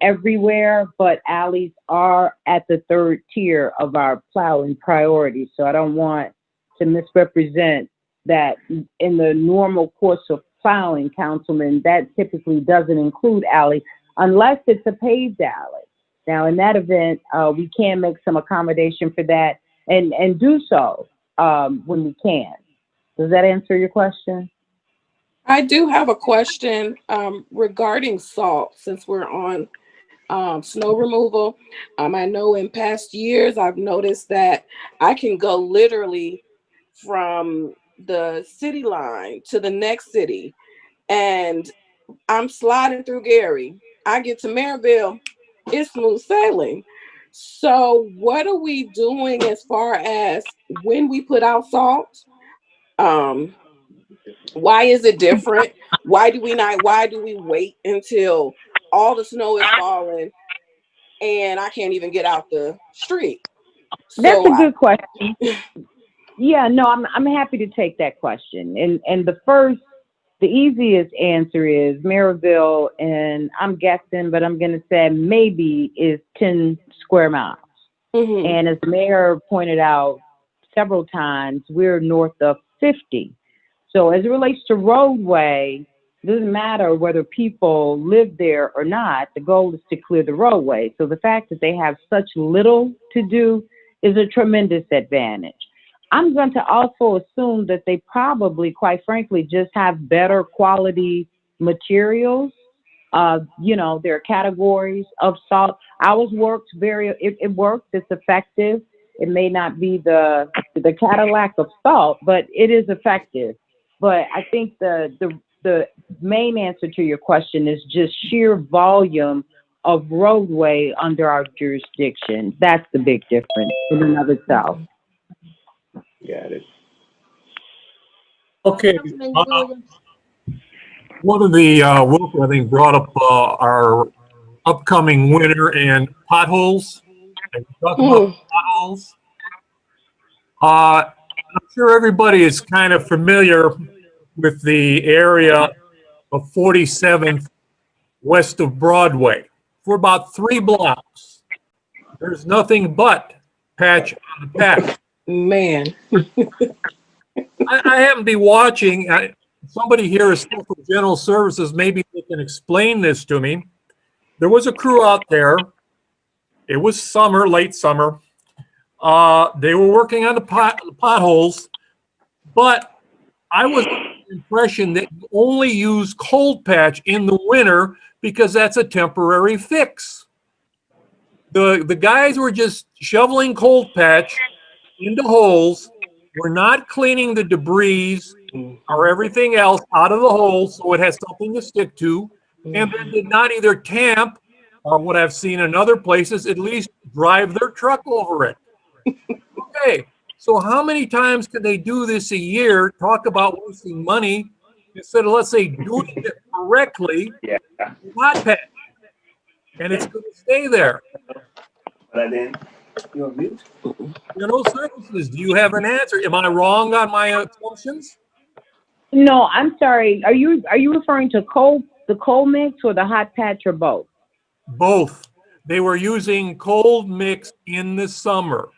everywhere. But alleys are at the 3rd tier of our plowing priority. So I don't want to misrepresent that in the normal course of plowing, councilman, that typically doesn't include alley unless it's a paved alley. Now, in that event, we can make some accommodation for that and do so when we can. Does that answer your question? I do have a question regarding salt, since we're on snow removal. I know in past years, I've noticed that I can go literally from the city line to the next city, and I'm sliding through Gary. I get to Maryville, it's smooth sailing. So what are we doing as far as when we put out salt? Why is it different? Why do we wait until all the snow is falling and I can't even get out the street. That's So a good question. Yeah, no, I'm happy to take that question. And the easiest answer is Maryville, and I'm guessing, but I'm gonna say maybe is 10 square miles. And as the mayor pointed out several times, we're north of 50. So as it relates to roadway, it doesn't matter whether people live there or not. The goal is to clear the roadway. So the fact that they have such little to do is a tremendous advantage. I'm going to also assume that they probably, quite frankly, just have better quality materials. You know, there are categories of salt. Ours works it works, it's effective. It may not be the Cadillac of salt, but it is effective. But I think the main answer to your question is just sheer volume of roadway under our jurisdiction. That's the big difference in and of itself. Got it. Okay. One of the Wilker, I think, brought up our upcoming winter and potholes. And talk about potholes. I'm sure everybody is kind of familiar with the area of 47th west of Broadway. For about 3 blocks, there's nothing but patch on the patch. Man. I happen to be watching. Somebody here is for General Services. Maybe they can explain this to me. There was a crew out there. It was summer, late summer. They were working on the potholes, but I was under the impression that you only use cold patch in the winter because that's a temporary fix. The guys were just shoveling cold patch into holes. We're not cleaning the debris or everything else out of the hole so it has something to stick to, and they did not either tamp or what I've seen in other places, at least drive their truck over it. Okay, so how many times can they do this a year, talk about wasting money, instead of, let's say, doing it correctly, hot patch, and it's going to stay there. But then, you on mute? General Services, do you have an answer? Am I wrong on my assumptions? No, I'm sorry. Are you referring to the cold mix or the hot patch or both? Both. They were using cold mix in the summer.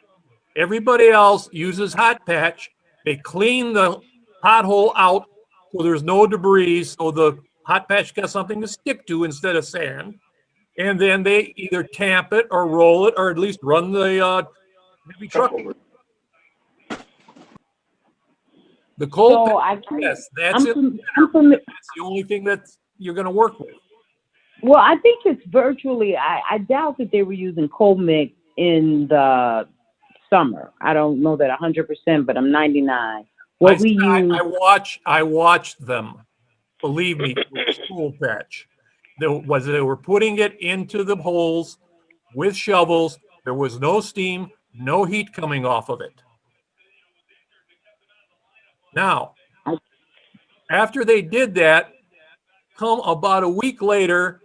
Everybody else uses hot patch. They clean the pothole out so there's no debris, so the hot patch got something to stick to instead of sand. And then they either tamp it or roll it or at least run the heavy truck over it. The cold patch, yes, that's it. That's the only thing that you're going to work with. Well, I think it's virtually, I doubt that they were using cold mix in the summer. I don't know that 100%, but I'm 99. I watched them. Believe me, it was cold patch. They were putting it into the holes with shovels. There was no steam, no heat coming off of it. Now, after they did that, come about a week later,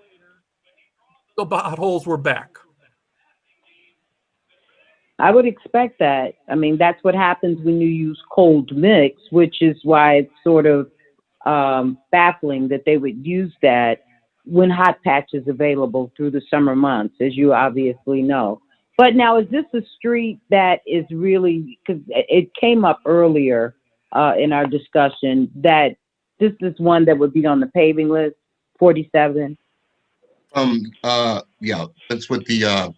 the potholes were back. I would expect that. I mean, that's what happens when you use cold mix, which is why it's sort of baffling that they would use that when hot patch is available through the summer months, as you obviously know. But now, is this a street that is really, because it came up earlier in our discussion, that this is one that would be on the paving list, 47? Yeah, that's what the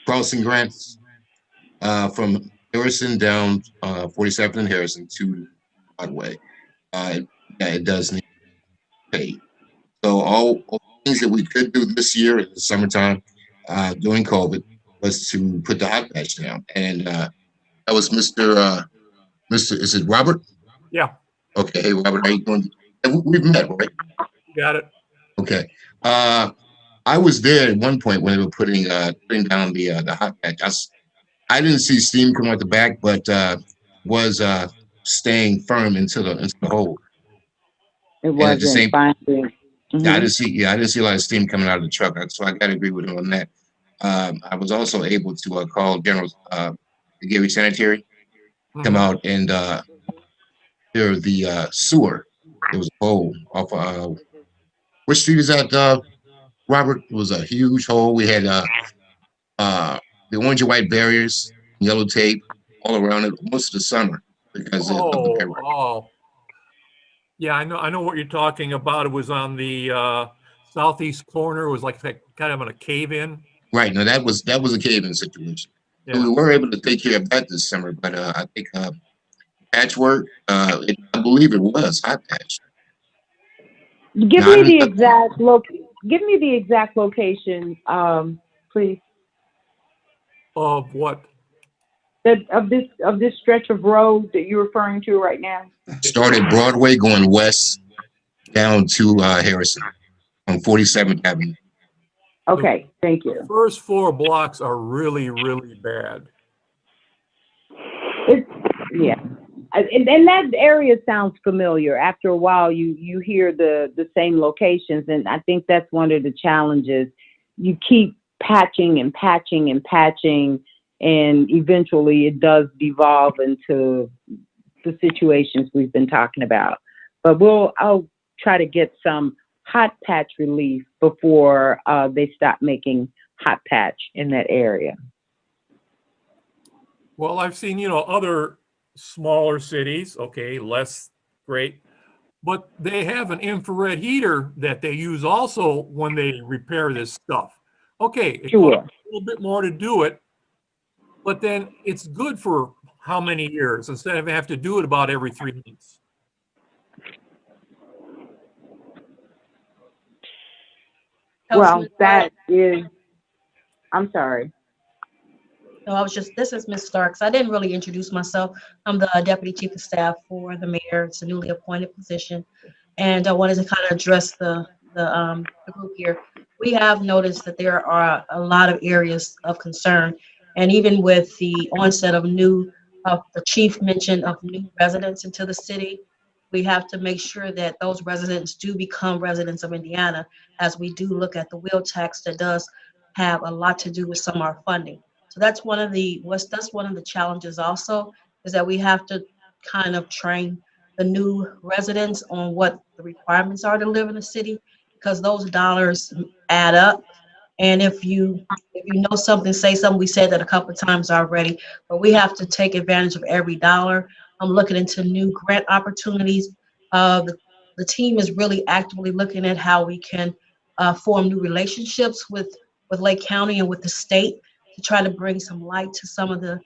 crossing grants from Harrison down 47th and Harrison to Broadway. Yeah, it does need to pay. So all things that we could do this year in the summertime during COVID was to put the hot patch down. And that was Mr. Is it Robert? Yeah. Okay. Hey, Robert, how you doing? We've met, right? Got it. Okay. I was there at one point when they were putting down the hot patch. I didn't see steam come out the back, but was staying firm into the hole. It wasn't fine. Yeah, I didn't see. Yeah, I didn't see a lot of steam coming out of the truck, so I got to agree with him on that. I was also able to call General the Gary Sanitary, come out and clear the sewer. There was a hole off. Which street is that, Robert? It was a huge hole. We had the orange and white barriers, yellow tape all around it most of the summer because of the barrier. Oh, yeah, I know what you're talking about. It was on the southeast corner. It was like kind of on a cave-in. Right. Now that was a cave-in situation. Yeah. So we were able to take care of that this summer, but I think patchwork. I believe it was hot patch. Give me the exact location, please. Of what? Of this stretch of road that you're referring to right now. Started Broadway going west down to Harrison on 47th Avenue. Okay, thank you. The first 4 blocks are really, really bad. Yeah. And that area sounds familiar. After a while, you hear the same locations, and I think that's one of the challenges. You keep patching and patching and patching, and eventually it does devolve into the situations we've been talking about. But I'll try to get some hot patch relief before they stop making hot patch in that area. Well, I've seen, other smaller cities, okay, less great, but they have an infrared heater that they use also when they repair this stuff. Okay, it Sure. costs a little bit more to do it, but then it's good for how many years instead of having to do it about every 3 months. Well, that is, I'm sorry. No, this is Ms. Starks. I didn't really introduce myself. I'm the Deputy Chief of Staff for the mayor. It's a newly appointed position. And I wanted to kind of address the group here. We have noticed that there are a lot of areas of concern. And even with the onset of the chief mentioned of new residents into the city, we have to make sure that those residents do become residents of Indiana, as we do look at the wheel tax that does have a lot to do with some of our funding. So that's one of the challenges also, is that we have to kind of train the new residents on what the requirements are to live in the city, because those dollars add up. And if you know something, say something. We said that a couple of times already, but we have to take advantage of every dollar. I'm looking into new grant opportunities. The team is really actively looking at how we can form new relationships with Lake County and with the state to try to bring some light to some of the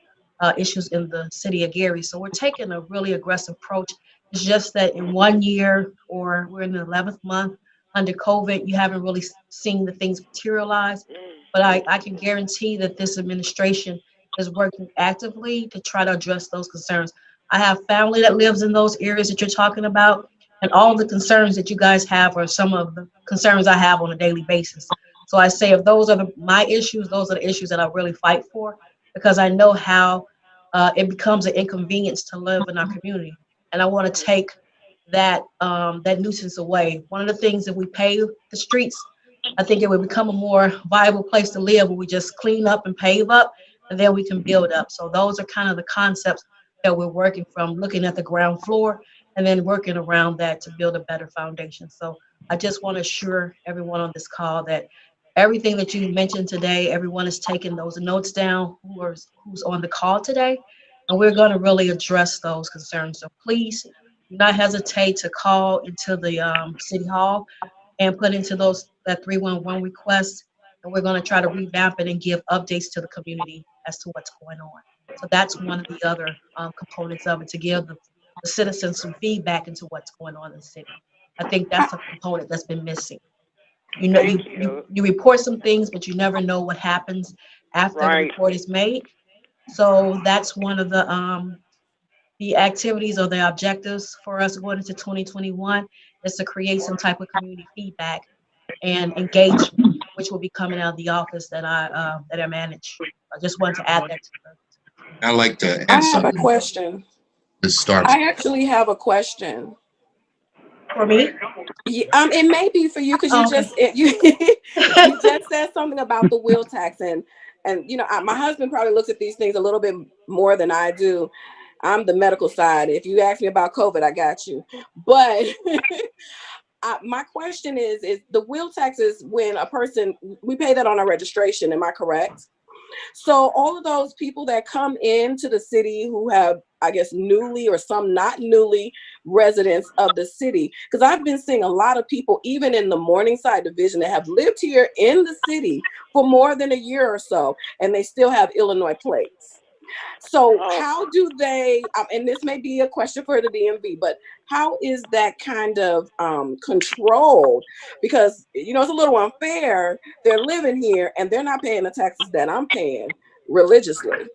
issues in the city of Gary. So we're taking a really aggressive approach. It's just that in 1 year, or we're in the 11th month under COVID, you haven't really seen the things materialize. But I can guarantee that this administration is working actively to try to address those concerns. I have family that lives in those areas that you're talking about, and all the concerns that you guys have are some of the concerns I have on a daily basis. So I say, if those are my issues, those are the issues that I really fight for, because I know how it becomes an inconvenience to live in our community. And I want to take that nuisance away. One of the things, if we pave the streets, I think it would become a more viable place to live, where we just clean up and pave up, and then we can build up. So those are kind of the concepts that we're working from, looking at the ground floor and then working around that to build a better foundation. So I just want to assure everyone on this call that everything that you mentioned today, everyone is taking those notes down who's on the call today, and we're going to really address those concerns. So please do not hesitate to call into the City Hall and put into that 311 request, and we're going to try to revamp it and give updates to the community as to what's going on. So that's one of the other components of it, to give the citizens some feedback into what's going on in the city. I think that's a component that's been missing. You know, you report some things, but you never know what happens after the report is made. So that's one of the activities or the objectives for us going into 2021, is to create some type of community feedback and engagement, which will be coming out of the office that I manage. I just wanted to add that to the. I'd like to I add have something. a question. Ms. Starks. I actually have a question. For me? Yeah, it may be for you because you Okay. just you just said something about the wheel tax, and you know, my husband probably looks at these things a little bit more than I do. I'm the medical side. If you ask me about COVID, I got you. But my question is the wheel tax is when a person, we pay that on our registration. Am I correct? So all of those people that come into the city who have, I guess, newly or some not newly residents of the city, because I've been seeing a lot of people, even in the Morningside division, that have lived here in the city for more than a year or so, and they still have Illinois plates. So how do they, and this may be a question for the DMV, but how is that kind of controlled? Because, you know, it's a little unfair. They're living here and they're not paying the taxes that I'm paying religiously.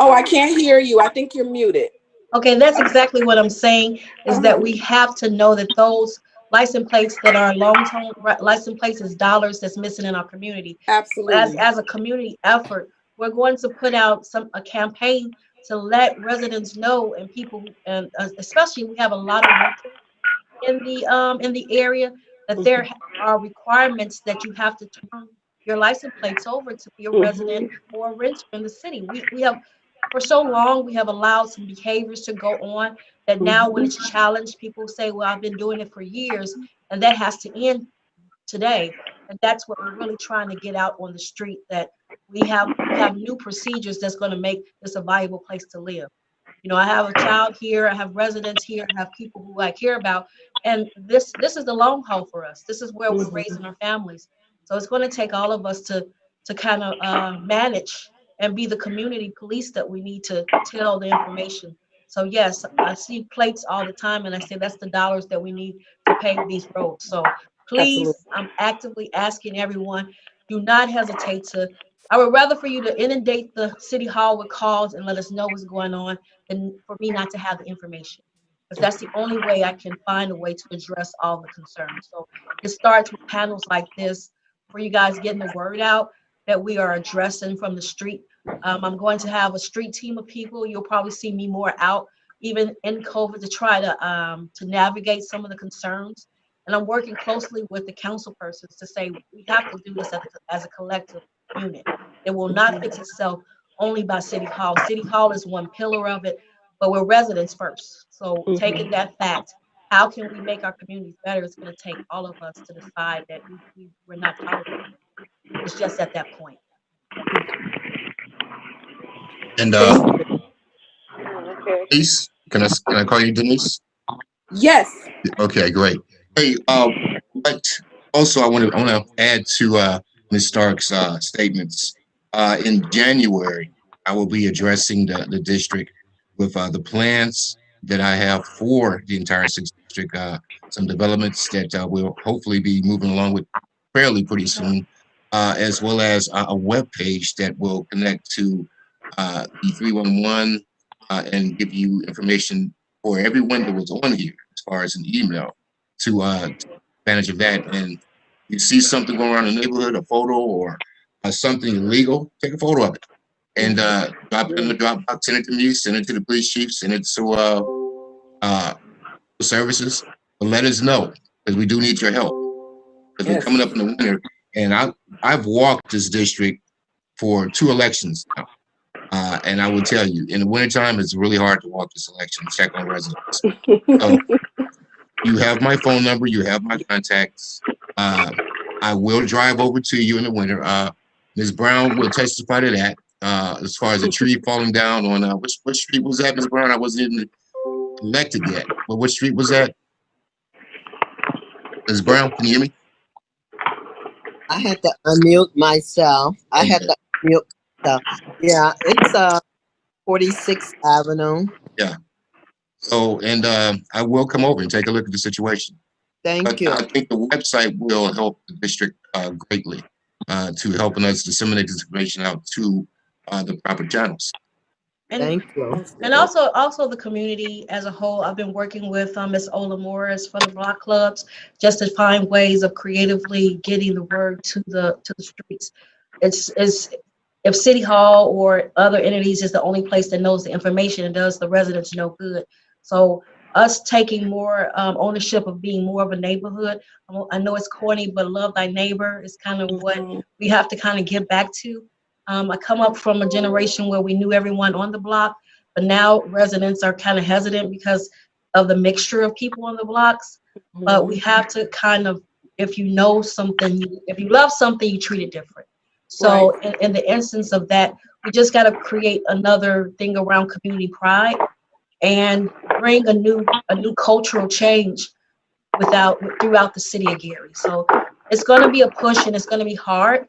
Oh, I can't hear you. I think you're muted. Okay, that's exactly what I'm saying, is that we have to know that those license plates that are long-term license plates is dollars that's missing in our community. Absolutely. As a community effort, we're going to put out a campaign to let residents know, and people, and especially we have a lot of renters in the area, that there are requirements that you have to turn your license plates over to be a resident or a renter in the city. We have, for so long, we have allowed some behaviors to go on that now when it's challenged, people say, well, I've been doing it for years, and that has to end today. And that's what we're really trying to get out on the street, that we have new procedures that's going to make this a valuable place to live. You know, I have a child here, I have residents here, I have people who I care about, and this is the long haul for us. This is where we're raising our families. So it's going to take all of us to kind of manage and be the community police that we need to tell the information. So yes, I see plates all the time, and I say that's the dollars that we need to pave these roads. So please, I'm actively asking everyone, do not hesitate to, I would rather for you to inundate the city hall with calls and let us know what's going on than for me not to have the information. Because that's the only way I can find a way to address all the concerns. So it starts with panels like this, for you guys getting the word out that we are addressing from the street. I'm going to have a street team of people. You'll probably see me more out, even in COVID, to try to navigate some of the concerns. And I'm working closely with the council persons to say we have to do this as a collective unit. It will not fix itself only by City Hall. City Hall is one pillar of it, but we're residents first. So taking that fact, how can we make our communities better? It's going to take all of us to decide that we're not tolerating. It's just at that point. And Denise, can I call you Denise? Yes. Okay, great. Hey, but also I want to add to Ms. Stark's statements. In January, I will be addressing the district with the plans that I have for the entire 6th district, some developments that we'll hopefully be moving along with fairly pretty soon, as well as a web page that will connect to the 311 and give you information for everyone that was on here as far as an email to advantage of that. And you see something going around in the neighborhood, a photo or something illegal, take a photo of it and drop it in the Dropbox, send it to me, send it to the police chief, send it to services, but let us know, because we do need your help. Because we're coming up in the winter, and I've walked this district for 2 elections now. And I will tell you, in the wintertime, it's really hard to walk this election, check on residents. So you have my phone number, you have my contacts. I will drive over to you in the winter. Ms. Brown will testify to that. As far as a tree falling down on, which street was that, Ms. Brown? I wasn't even elected yet, but which street was that? Ms. Brown, can you hear me? I had to unmute myself. I had to unmute myself. Yeah, it's 46th Avenue. Yeah. So, and I will come over and take a look at the situation. Thank you. I think the website will help the district greatly to helping us disseminate this information out to the proper channels. Thank you. And also the community as a whole. I've been working with Ms. Ola Morris for the block clubs just to find ways of creatively getting the word to the streets. It's if City Hall or other entities is the only place that knows the information, it does the residents no good. So us taking more ownership of being more of a neighborhood, I know it's corny, but love thy neighbor is kind of what we have to kind of get back to. I come up from a generation where we knew everyone on the block, but now residents are kind of hesitant because of the mixture of people on the blocks. But we have to kind of, if you know something, if you love something, you treat it different. So in the instance of that, we just got to create another thing around community pride and bring a new cultural change throughout the city of Gary. So it's going to be a push and it's going to be hard,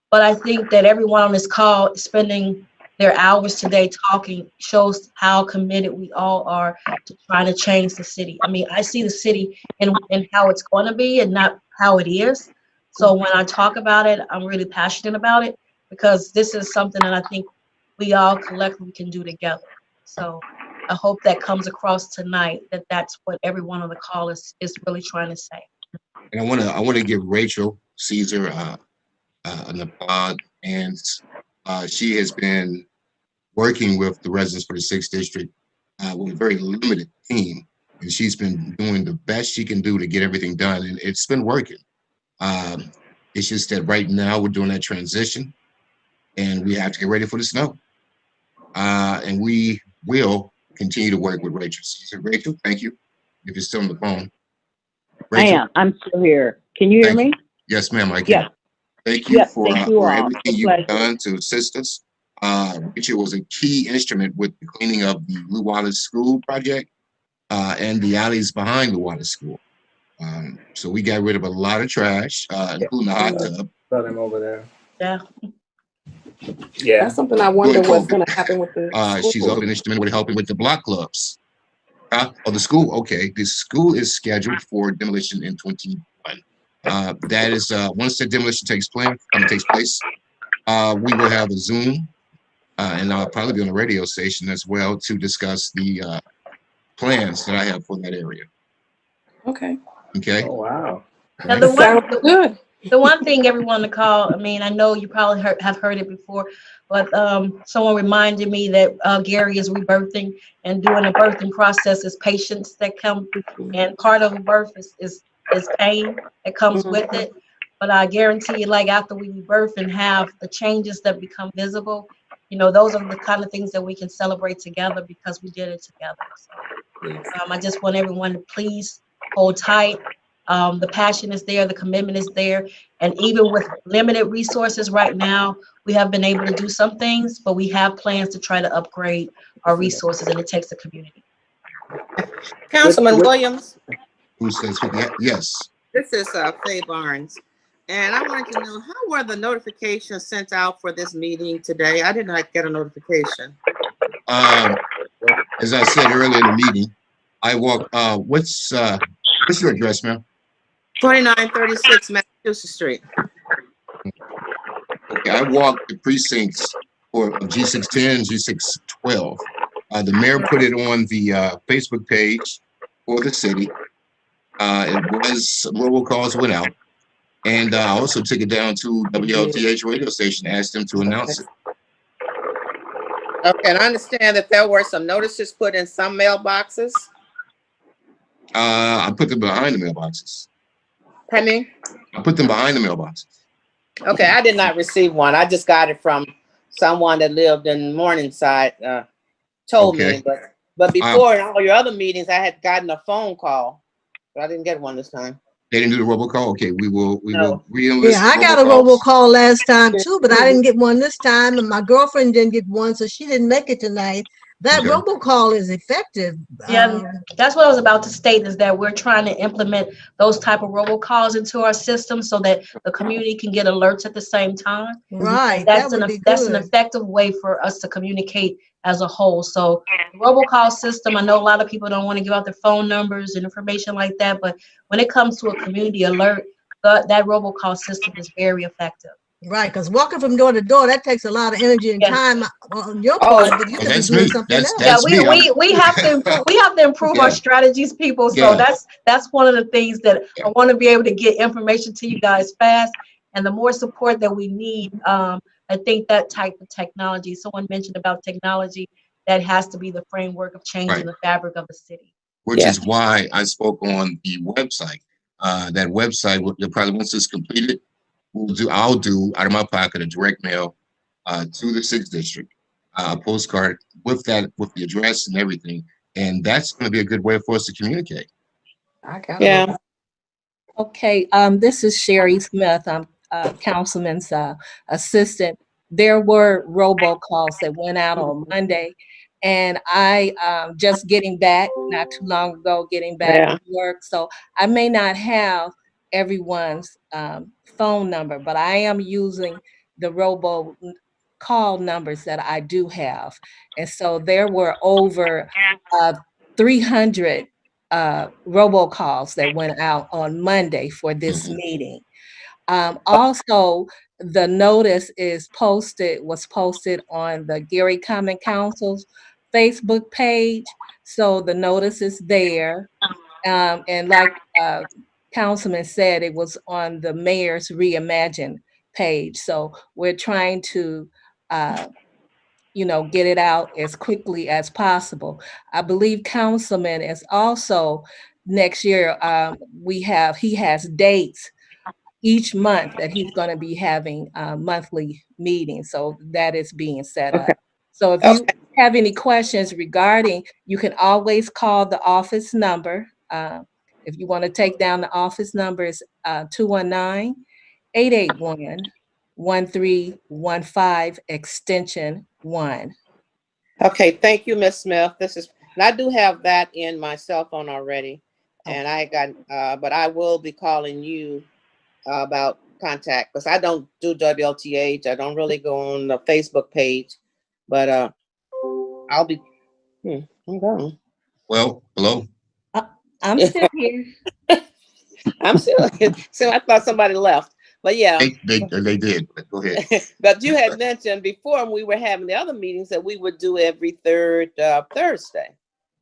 but I think that everyone on this call spending their hours today talking shows how committed we all are to trying to change the city. I mean, I see the city in how it's going to be and not how it is. So when I talk about it, I'm really passionate about it because this is something that I think we all collectively can do together. So I hope that comes across tonight, that that's what everyone on the call is really trying to say. And I want to give Rachel Caesar an applaud, and she has been working with the residents for the 6th District with a very limited team, and she's been doing the best she can do to get everything done, and it's been working. It's just that right now we're doing that transition, and we have to get ready for the snow, and we will continue to work with Rachel. So Rachel, thank you. If you're still on the phone. Rachel, I am. I'm still here. Can you hear me? Yes, ma'am, I can. Yeah. Thank you for all. everything It's a you've pleasure. done to assist us. Rachel was a key instrument with the cleaning of the Blue Wallace School project and the alleys behind the Wallace School. So we got rid of a lot of trash, including the hot tub. Saw them over there. Yeah. Yeah. That's something I wonder During what's COVID, going to happen with the she's also been instrumental with helping with the block clubs. The school, okay. The school is scheduled for demolition in 2021. That is once the demolition takes place, we will have a Zoom, and I'll probably be on the radio station as well to discuss the plans that I have for that area. Okay. Okay. Oh, wow. Now, the one thing everyone on the call, I mean, I know you probably have heard it before, but someone reminded me that Gary is rebirthing, and during the birthing process is patience that come, and part of the birth is pain that comes with it. But I guarantee you, like after we rebirth and have the changes that become visible, you know, those are the kind of things that we can celebrate together because we did it together. So, I just want everyone to please hold tight. The passion is there, the commitment is there, and even with limited resources right now, we have been able to do some things, but we have plans to try to upgrade our resources, and it takes the community. Councilman Williams. Who says yes? This is Faye Barnes, and I wanted to know, how were the notifications sent out for this meeting today? I did not get a notification. As I said earlier in the meeting, I walk. What's your address, ma'am? 2936 Massachusetts Street. Okay, I walked the precincts for G610, G612. The mayor put it on the Facebook page for the city. It was some robocalls went out, and I also took it down to WLTH radio station, asked them to announce it. Okay, and I understand that there were some notices put in some mailboxes. I put them behind the mailboxes. Pardon me? I put them behind the mailboxes. Okay, I did not receive one. I just got it from someone that lived in Morningside, told me. But before in all your other meetings, I had gotten a phone call, but I didn't get one this time. They didn't do the robocall. Okay, we will Yeah, I got a robocall last time too, but I didn't get one this time, and my girlfriend didn't get one, so she didn't make it tonight. That robocall is effective. Yeah, that's what I was about to state, is that we're trying to implement those type of robocalls into our system so that the community can get alerts at the same time. Right. That's an effective way for us to communicate as a whole. So the robocall system, I know a lot of people don't want to give out their phone numbers and information like that, but when it comes to a community alert, that robocall system is very effective. Right, because walking from door to door, that takes a lot of energy and time on your part. But you that's doing me. something else. We have to improve our strategies, people. So that's one of the things that I want to be able to get information to you guys fast. And the more support that we need, I think that type of technology, someone mentioned about technology, that has to be the framework of changing the fabric of the city. Which is why I spoke on the website. That website, probably once it's completed, I'll do out of my pocket a direct mail to the 6th District, a postcard with the address and everything. And that's going to be a good way for us to communicate. Yeah. Okay, this is Sherry Smith. I'm Councilman's assistant. There were robocalls that went out on Monday, and I just getting back not too long ago, getting back to work. So I may not have everyone's phone number, but I am using the robocall numbers that I do have. And so there were over 300 robocalls that went out on Monday for this meeting. Also, the notice was posted on the Gary Common Council's Facebook page. So the notice is there. And like Councilman said, it was on the Mayor's Reimagine page. So we're trying to get it out as quickly as possible. I believe Councilman is also next year, he has dates each month that he's going to be having monthly meetings. So that is being set up. So if you have any questions regarding, you can always call the office number. If you want to take down the office number, is 219-881-1315 extension 1. Okay, thank you, Ms. Smith. And I do have that in my cell phone already, and I got, but I will be calling you about contact, because I don't do WLTH. I don't really go on the Facebook page, but I'll be. I'm gone. Well, hello. I'm still here. I'm still here. So I thought somebody left. But yeah, they did. Go ahead. But you had mentioned before when we were having the other meetings that we would do every third Thursday,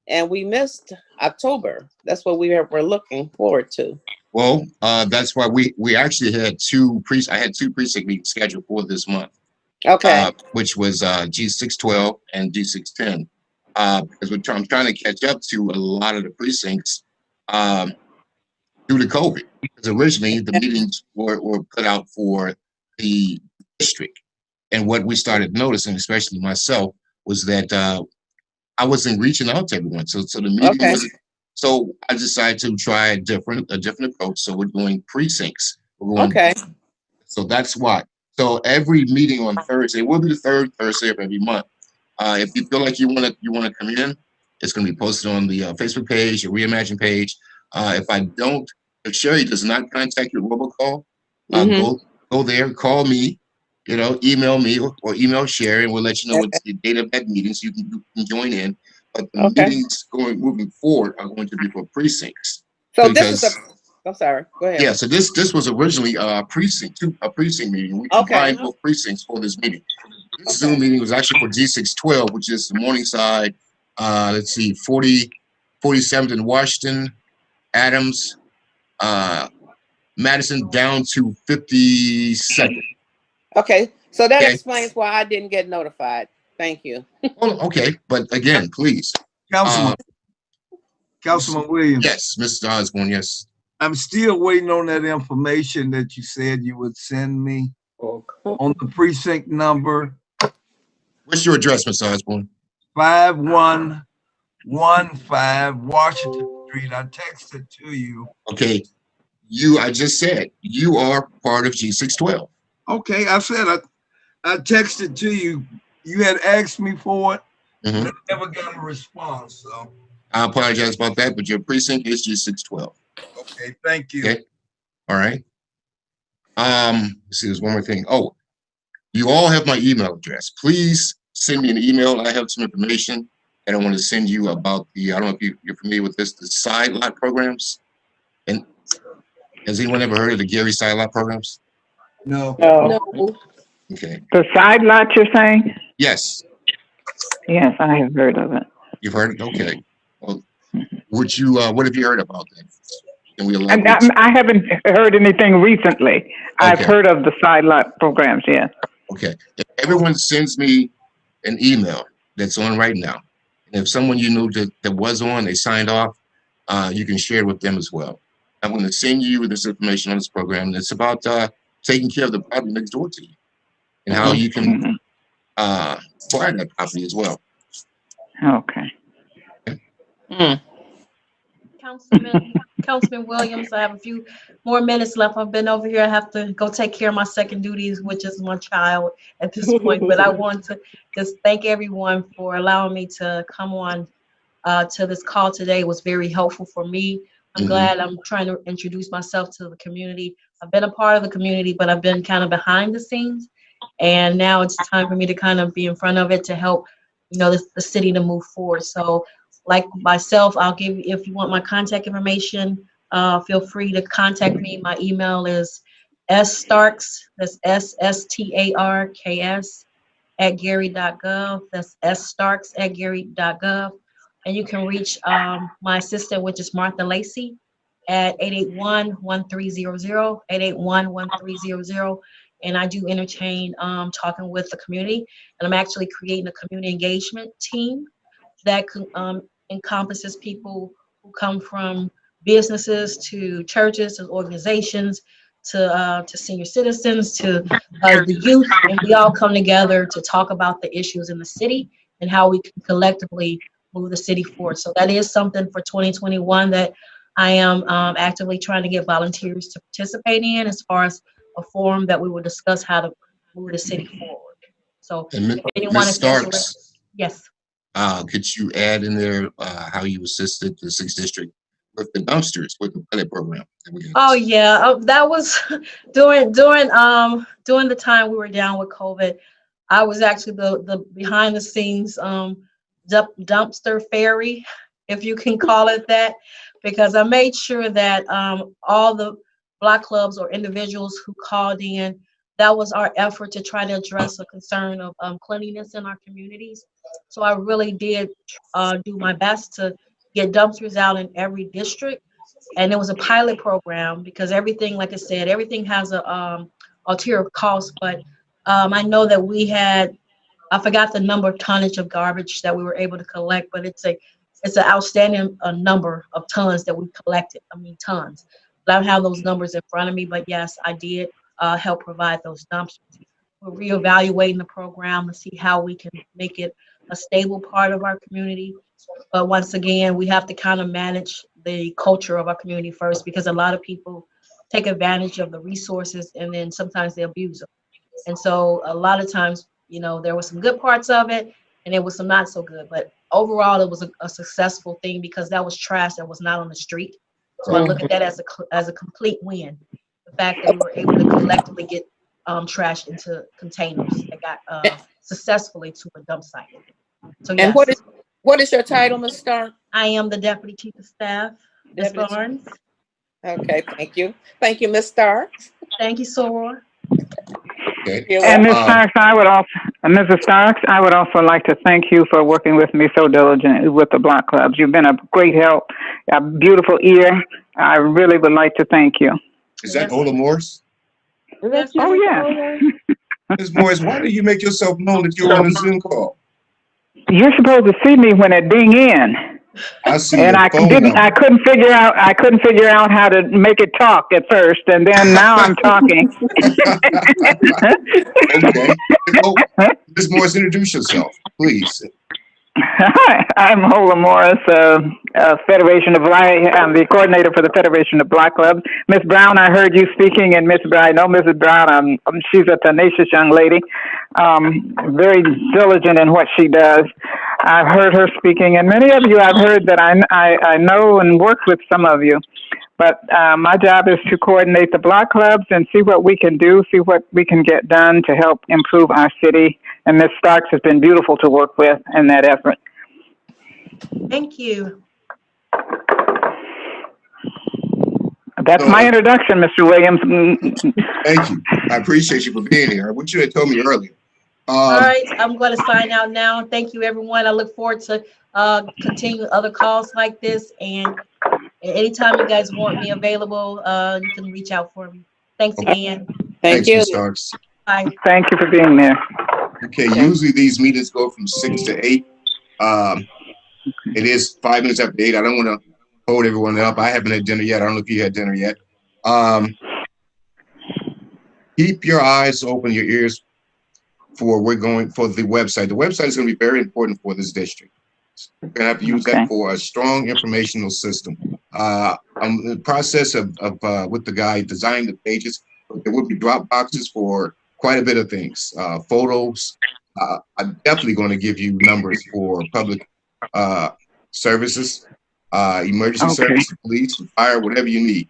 and we missed October. That's what we're looking forward to. Well, that's why we actually had I had two precinct meetings scheduled for this month. Okay. Which was G612 and G610. Because I'm trying to catch up to a lot of the precincts due to COVID. Because originally the meetings were put out for the district. And what we started noticing, especially myself, was that I wasn't reaching out to everyone. So the meeting wasn't. So I decided to try a different approach. So we're doing precincts. So that's why. So every meeting on Thursday will be the third Thursday of every month. If you feel like you want to come in, it's going to be posted on the Facebook page, your Reimagine page. If Sherry does not contact your robocall, go there, call me, email me or email Sherry, and we'll let you know what's the date of that meeting so you can join in. But the meetings moving forward are going to be for precincts. So I'm sorry. Go ahead. Yeah. So this was originally a precinct meeting. We combined both precincts for this meeting. This Zoom meeting was actually for G612, which is the Morningside. Let's see, 47th in Washington, Adams, Madison, down to 52nd. Okay. So that explains why I didn't get notified. Thank you. Okay, but again, please. Councilman Williams. Yes, Mr. Osborne, yes. I'm still waiting on that information that you said you would send me on the precinct number. What's your address, Mr. Osborne? 5115 Washington Street. I texted to you. Okay, I just said you are part of G612. Okay, I said I texted to you. You had asked me for it, but I never got a response. So I apologize about that, but your precinct is G612. Okay, thank you. Okay, all right. Let's see, there's one more thing. Oh, you all have my email address. Please send me an email. I have some information that I want to send you about I don't know if you're familiar with this, the side lot programs. And has anyone ever heard of the Gary side lot programs? No. Okay. The side lot you're saying? Yes. Yes, I have heard of it. You've heard it? Okay. Well, what have you heard about that? Can we I haven't heard anything recently. I've heard of the side lot programs, yes. Okay. If everyone sends me an email that's on right now, and if someone you knew that was on, they signed off, you can share it with them as well. I'm going to send you this information on this program. And it's about taking care of the property next door to you and how you can acquire that property as well. Okay. Councilman Williams, I have a few more minutes left. I've been over here. I have to go take care of my second duties, which is my child at this point. But I want to just thank everyone for allowing me to come on to this call today. It was very helpful for me. I'm glad I'm trying to introduce myself to the community. I've been a part of the community, but I've been kind of behind the scenes. And now it's time for me to kind of be in front of it to help, you know, the city to move forward. So like myself, I'll give you, if you want my contact information, feel free to contact me. My email is sstarks, that's SSTARKS @gary.gov. That's sstarks@gary.gov. And you can reach my assistant, which is Martha Lacey, at 881-1300, 881-1300. And I do entertain talking with the community. And I'm actually creating a community engagement team that encompasses people who come from businesses to churches to organizations to senior citizens to the youth, and we all come together to talk about the issues in the city and how we can collectively move the city forward. So that is something for 2021 that I am actively trying to get volunteers to participate in, as far as a forum that we will discuss how to move the city forward. So if anyone is interested, yes. Could you add in there how you assisted the 6th District with the dumpsters with the pilot program? Oh yeah, that was during the time we were down with COVID. I was actually the behind the scenes dumpster fairy, if you can call it that, because I made sure that all the block clubs or individuals who called in, that was our effort to try to address a concern of cleanliness in our communities. So I really did do my best to get dumpsters out in every district. And it was a pilot program because everything, like I said, everything has a ulterior cost. But I know that we had, I forgot the number of tonnage of garbage that we were able to collect, but it's an outstanding number of tons that we collected. I mean, tons. I don't have those numbers in front of me, but yes, I did help provide those dumpsters. We're reevaluating the program to see how we can make it a stable part of our community. But once again, we have to kind of manage the culture of our community first, because a lot of people take advantage of the resources and then sometimes they abuse them. And so a lot of times, you know, there were some good parts of it and there was some not so good. But overall, it was a successful thing because that was trash that was not on the street. So I look at that as a complete win. The fact that we were able to collectively get trash into containers that got successfully to a dump site. So yes. And what is your title, Ms. Stark? I am the Deputy Chief of Staff, Ms. Barnes. Okay, thank you. Thank you, Ms. Stark. Thank you, Soror. Okay. And Ms. Starks, Mrs. Starks, I would also like to thank you for working with me so diligently with the block clubs. You've been a great help, a beautiful ear. I really would like to thank you. Is that Ola Morris? Oh, yeah. Ms. Morris, why do you make yourself known that you're on a Zoom call? You're supposed to see me when it ding in. I see. And I couldn't figure out how to make it talk at first, and then now I'm talking. Okay. Well, Ms. Morris, introduce yourself, please. Hi, I'm Ola Morris, I'm the coordinator for the Federation of Block Clubs. Ms. Brown, I heard you speaking, and I know Mrs. Brown. She's a tenacious young lady, very diligent in what she does. I've heard her speaking, and many of you I've heard that I know and work with some of you. But my job is to coordinate the block clubs and see what we can do, see what we can get done to help improve our city. And Ms. Starks has been beautiful to work with in that effort. Thank you. That's my introduction, Mr. Williams. Thank you. I appreciate you for being here. I wish you had told me earlier. All right, I'm going to sign out now. Thank you, everyone. I look forward to continue other calls like this. And anytime you guys want me available, you can reach out for me. Thanks again. Thank you. Ms. Starks. Thank you for being there. Okay, usually these meetings go from 6 to 8. It is 5 minutes after 8. I don't want to hold everyone up. I haven't had dinner yet. I don't know if you had dinner yet. Keep your eyes open, your ears for the website. The website is going to be very important for this district. We're going to have to use that for a strong informational system. I'm in the process of with the guy designing the pages. There will be drop boxes for quite a bit of things. Photos. I'm definitely going to give you numbers for public services, emergency services, police, fire, whatever you need.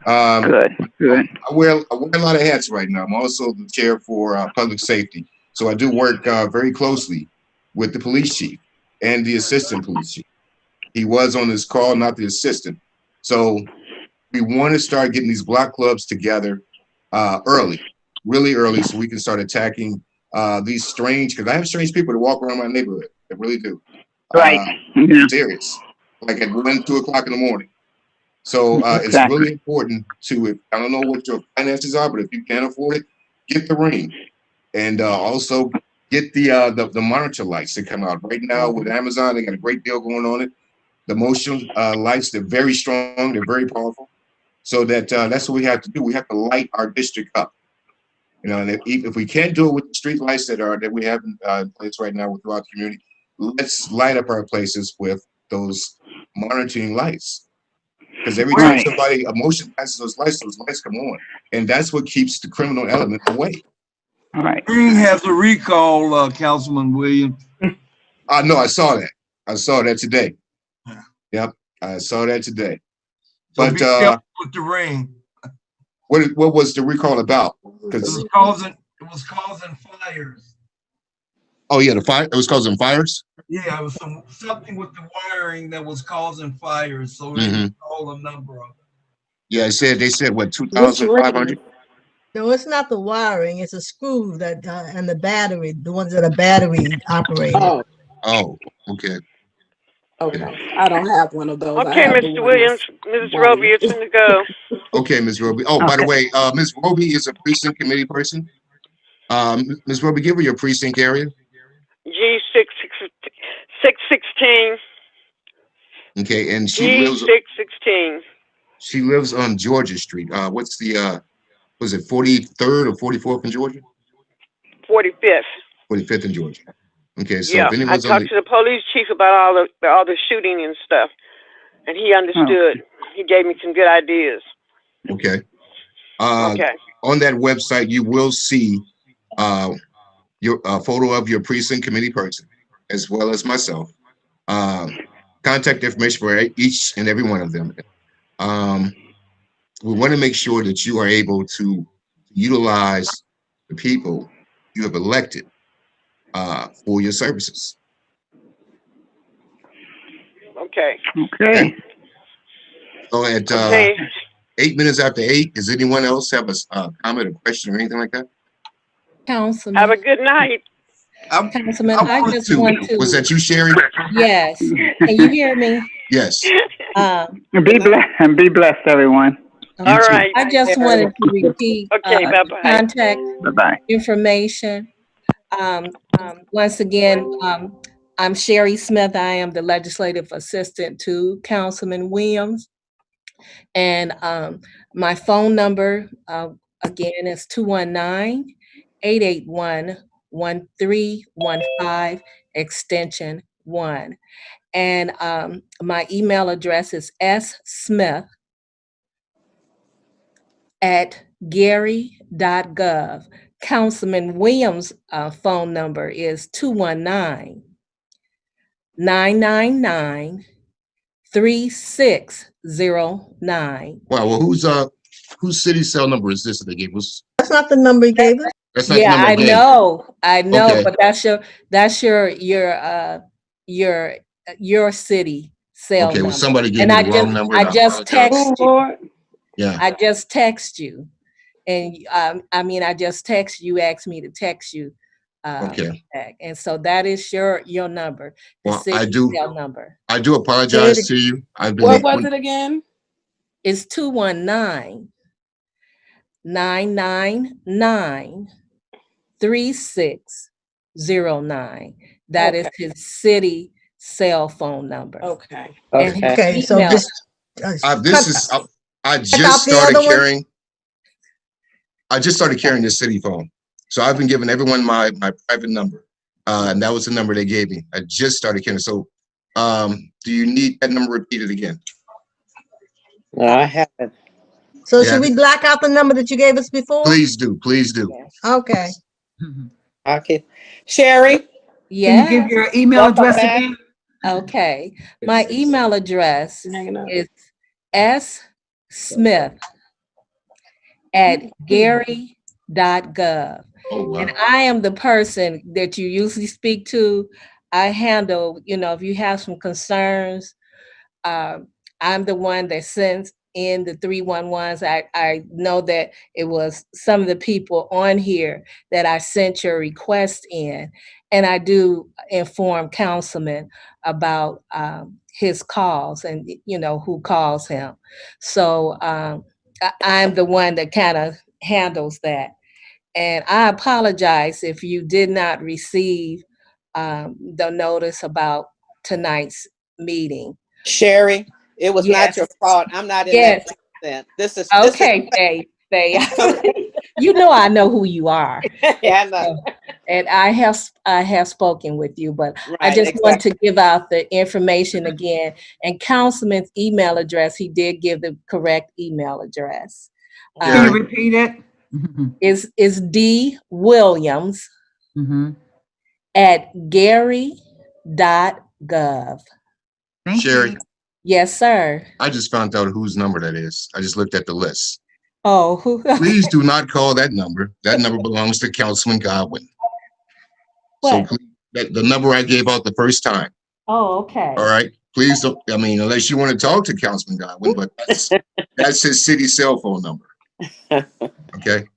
Good. I wear a lot of hats right now. I'm also the chair for public safety. So I do work very closely with the police chief and the assistant police chief. He was on this call, not the assistant. So we want to start getting these block clubs together early, really early, so we can start attacking these strange, because I have strange people that walk around my neighborhood. They really do. Right. Serious. Like at 1, 2 o'clock in the morning. So it's really important to, I don't know what your finances are, but if you can't afford it, get the ring. And also get the monitor lights that come out. Right now with Amazon, they got a great deal going on it. The motion lights, they're very strong, they're very powerful. So that's what we have to do. We have to light our district up. You know, and if we can't do it with the street lights that we have in place right now throughout the community, let's light up our places with those monitoring lights. Because every time a motion passes those lights come on. And that's what keeps the criminal element away. All right. Green has a recall, Councilman Williams. No, I saw that. I saw that today. Yep, I saw that today. So But be careful with the ring. What was the recall about? Because it was causing fires. Oh yeah, the fire. It was causing fires. Yeah, it was something with the wiring that was causing fires. So it called a number of them. Yeah, they said what, 2,500. No, it's not the wiring. It's a screw that and the battery, the ones that are battery operated. Oh, okay. Okay, I don't have one of those. Okay, Mr. Williams, Ms. Roby, it's in the go. Okay, Ms. Roby. Oh, by the way, Ms. Roby is a precinct committee person. Ms. Roby, give her your precinct area. G616. Okay, and she lives. G616. She lives on Georgia Street. What's the was it 43rd or 44th in Georgia? 45th. 45th in Georgia. Okay, so yeah, if anyone's I talked to the police chief about all the shooting and stuff, and he understood. He gave me some good ideas. Okay. On that website, you will see your photo of your precinct committee person, as well as myself. Contact information for each and every one of them. We want to make sure that you are able to utilize the people you have elected for your services. Okay. So at 8 minutes after 8, does anyone else have a comment or question or anything like that? Councilman. Have a good night. Councilman, I just want to. Was that you, Sherry? Yes. Can you hear me? Yes. Be blessed, everyone. All right. I just wanted to repeat contact information. Once again, I'm Sherry Smith. I am the legislative assistant to Councilman Williams. And my phone number, again, is 219-881-1315, extension 1. And my email address is smith@gary.gov. Councilman Williams' phone number is 219-999-3609. Wow. Well, whose city cell number is this that they gave us? That's not the number he gave us. That's not the number I know, okay. But that's your city cell number. Well, somebody gave me the wrong number. I just text you. Yeah. I just text you, and I just text you. Asked me to text you. Okay. Back. And so that is your number. Well, I do apologize to you. What was it again? It's 219-999 3609. That is his city cell phone number. Okay. And his Okay, so email- just. I just started carrying. I just started carrying this city phone. So I've been giving everyone my private number. And that was the number they gave me. I just started carrying. So do you need that number repeated again? No, I haven't. So should we black out the number that you gave us before? Please do. Please do. Okay. Okay. Sherry? Yeah. Can you give your email address again? Okay. My email address is smith@gary.gov. Oh, wow. And I am the person that you usually speak to. I handle, if you have some concerns, I'm the one that sends in the 311s. I know that it was some of the people on here that I sent your request in, and I do inform Councilman about his calls and who calls him. So I'm the one that kind of handles that. And I apologize if you did not receive the notice about tonight's meeting. Sherry, it was not your fault. I'm not in that percent. This is okay, Faye. I know who you are. Yeah, I know. And I have spoken with you, but I Right, just want to exactly. give out the information again. And Councilman's email address, he did give the correct email address. Can you repeat it? Is D Williams at gary.gov. Sherry, Yes, sir. I just found out whose number that is. I just looked at the list. Oh, who? Please do not call that number. That number belongs to Councilman Godwin. So please, the number I gave out the first time. Oh, okay. All right. Please don't. I mean, unless you want to talk to Councilman Godwin, but that's his city cell phone number. Okay.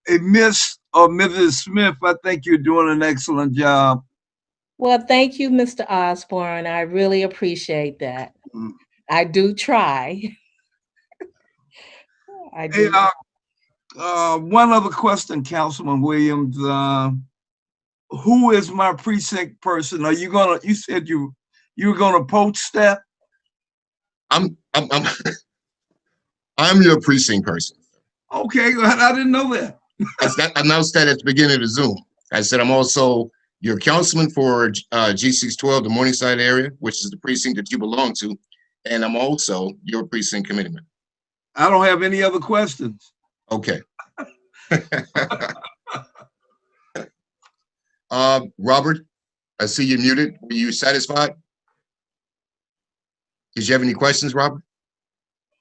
Hey, Miss or Mrs. Smith, I think you're doing an excellent job. Well, thank you, Mr. Osborne. I really appreciate that. I do try. I do. Hey, one other question, Councilman Williams. Who is my precinct person? Are you gonna? You said you were gonna post that. I'm your precinct person. Okay, I didn't know that. I announced that at the beginning of the Zoom. I said I'm also your councilman for G612, the Morningside area, which is the precinct that you belong to, and I'm also your precinct committeeman. I don't have any other questions. Okay. Robert, I see you muted. Are you satisfied? Did you have any questions, Robert?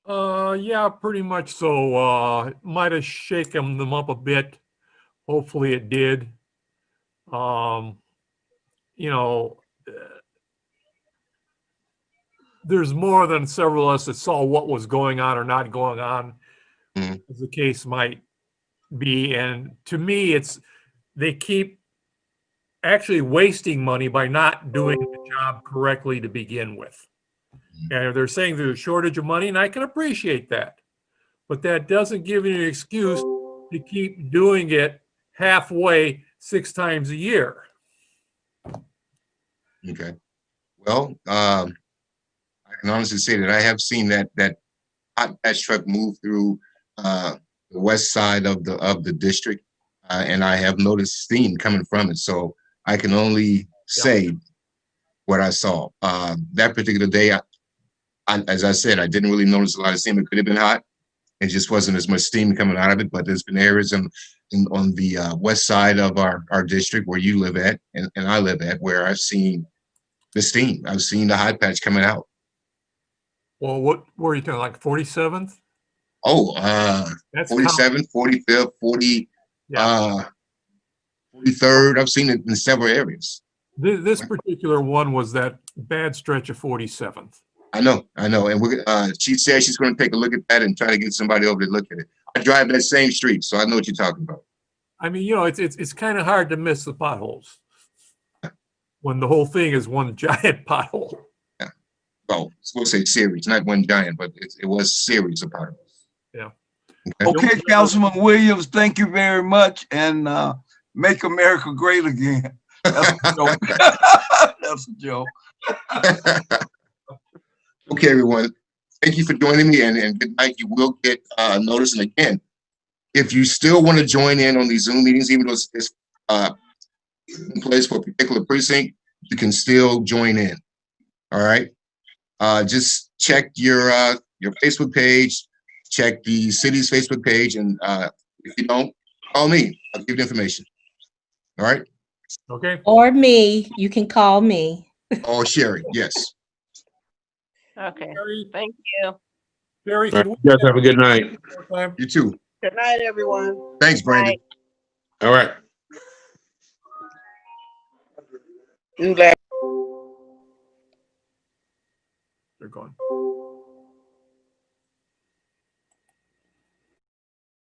Yeah, pretty much so. Might have shaken them up a bit. Hopefully it did. There's more than several of us that saw what was going on or not going on, as the case might be. And to me, they keep actually wasting money by not doing the job correctly to begin with. And they're saying there's a shortage of money, and I can appreciate that. But that doesn't give you an excuse to keep doing it halfway 6 times a year. Okay. Well, I can honestly say that I have seen that hot patch truck move through the west side of the district, and I have noticed steam coming from it. So I can only say what I saw. That particular day, as I said, I didn't really notice a lot of steam. It could have been hot. It just wasn't as much steam coming out of it, but there's been areas on the west side of our district where you live at and I live at where I've seen the steam. I've seen the hot patch coming out. Well, what were you talking, like 47th? Oh, That's 47th, 45th, 43rd. I've seen it in several areas. This particular one was that bad stretch of 47th. I know. And she said she's going to take a look at that and try to get somebody over to look at it. I drive that same street, so I know what you're talking about. I mean, it's kind of hard to miss the potholes when the whole thing is one giant pothole. Yeah. Well, we'll say series, not one giant, but it was series of potholes. Yeah. Okay, Councilman Williams, thank you very much. And Make America Great Again. That's a joke. That's a joke. Okay, everyone. Thank you for joining me, and good night. You will get notice. And again, if you still want to join in on these Zoom meetings, even though it's in place for a particular precinct, you can still join in. All right. Just check your Facebook page, check the city's Facebook page, and if you don't, call me. I'll give you the information. All right. Okay. Or me, you can call me. Or Sherry, yes. Okay, thank you. Sherry, All right, you guys have a good night. You too. Good night, everyone. Thanks, Brandon. All right. I'm glad. They're gone.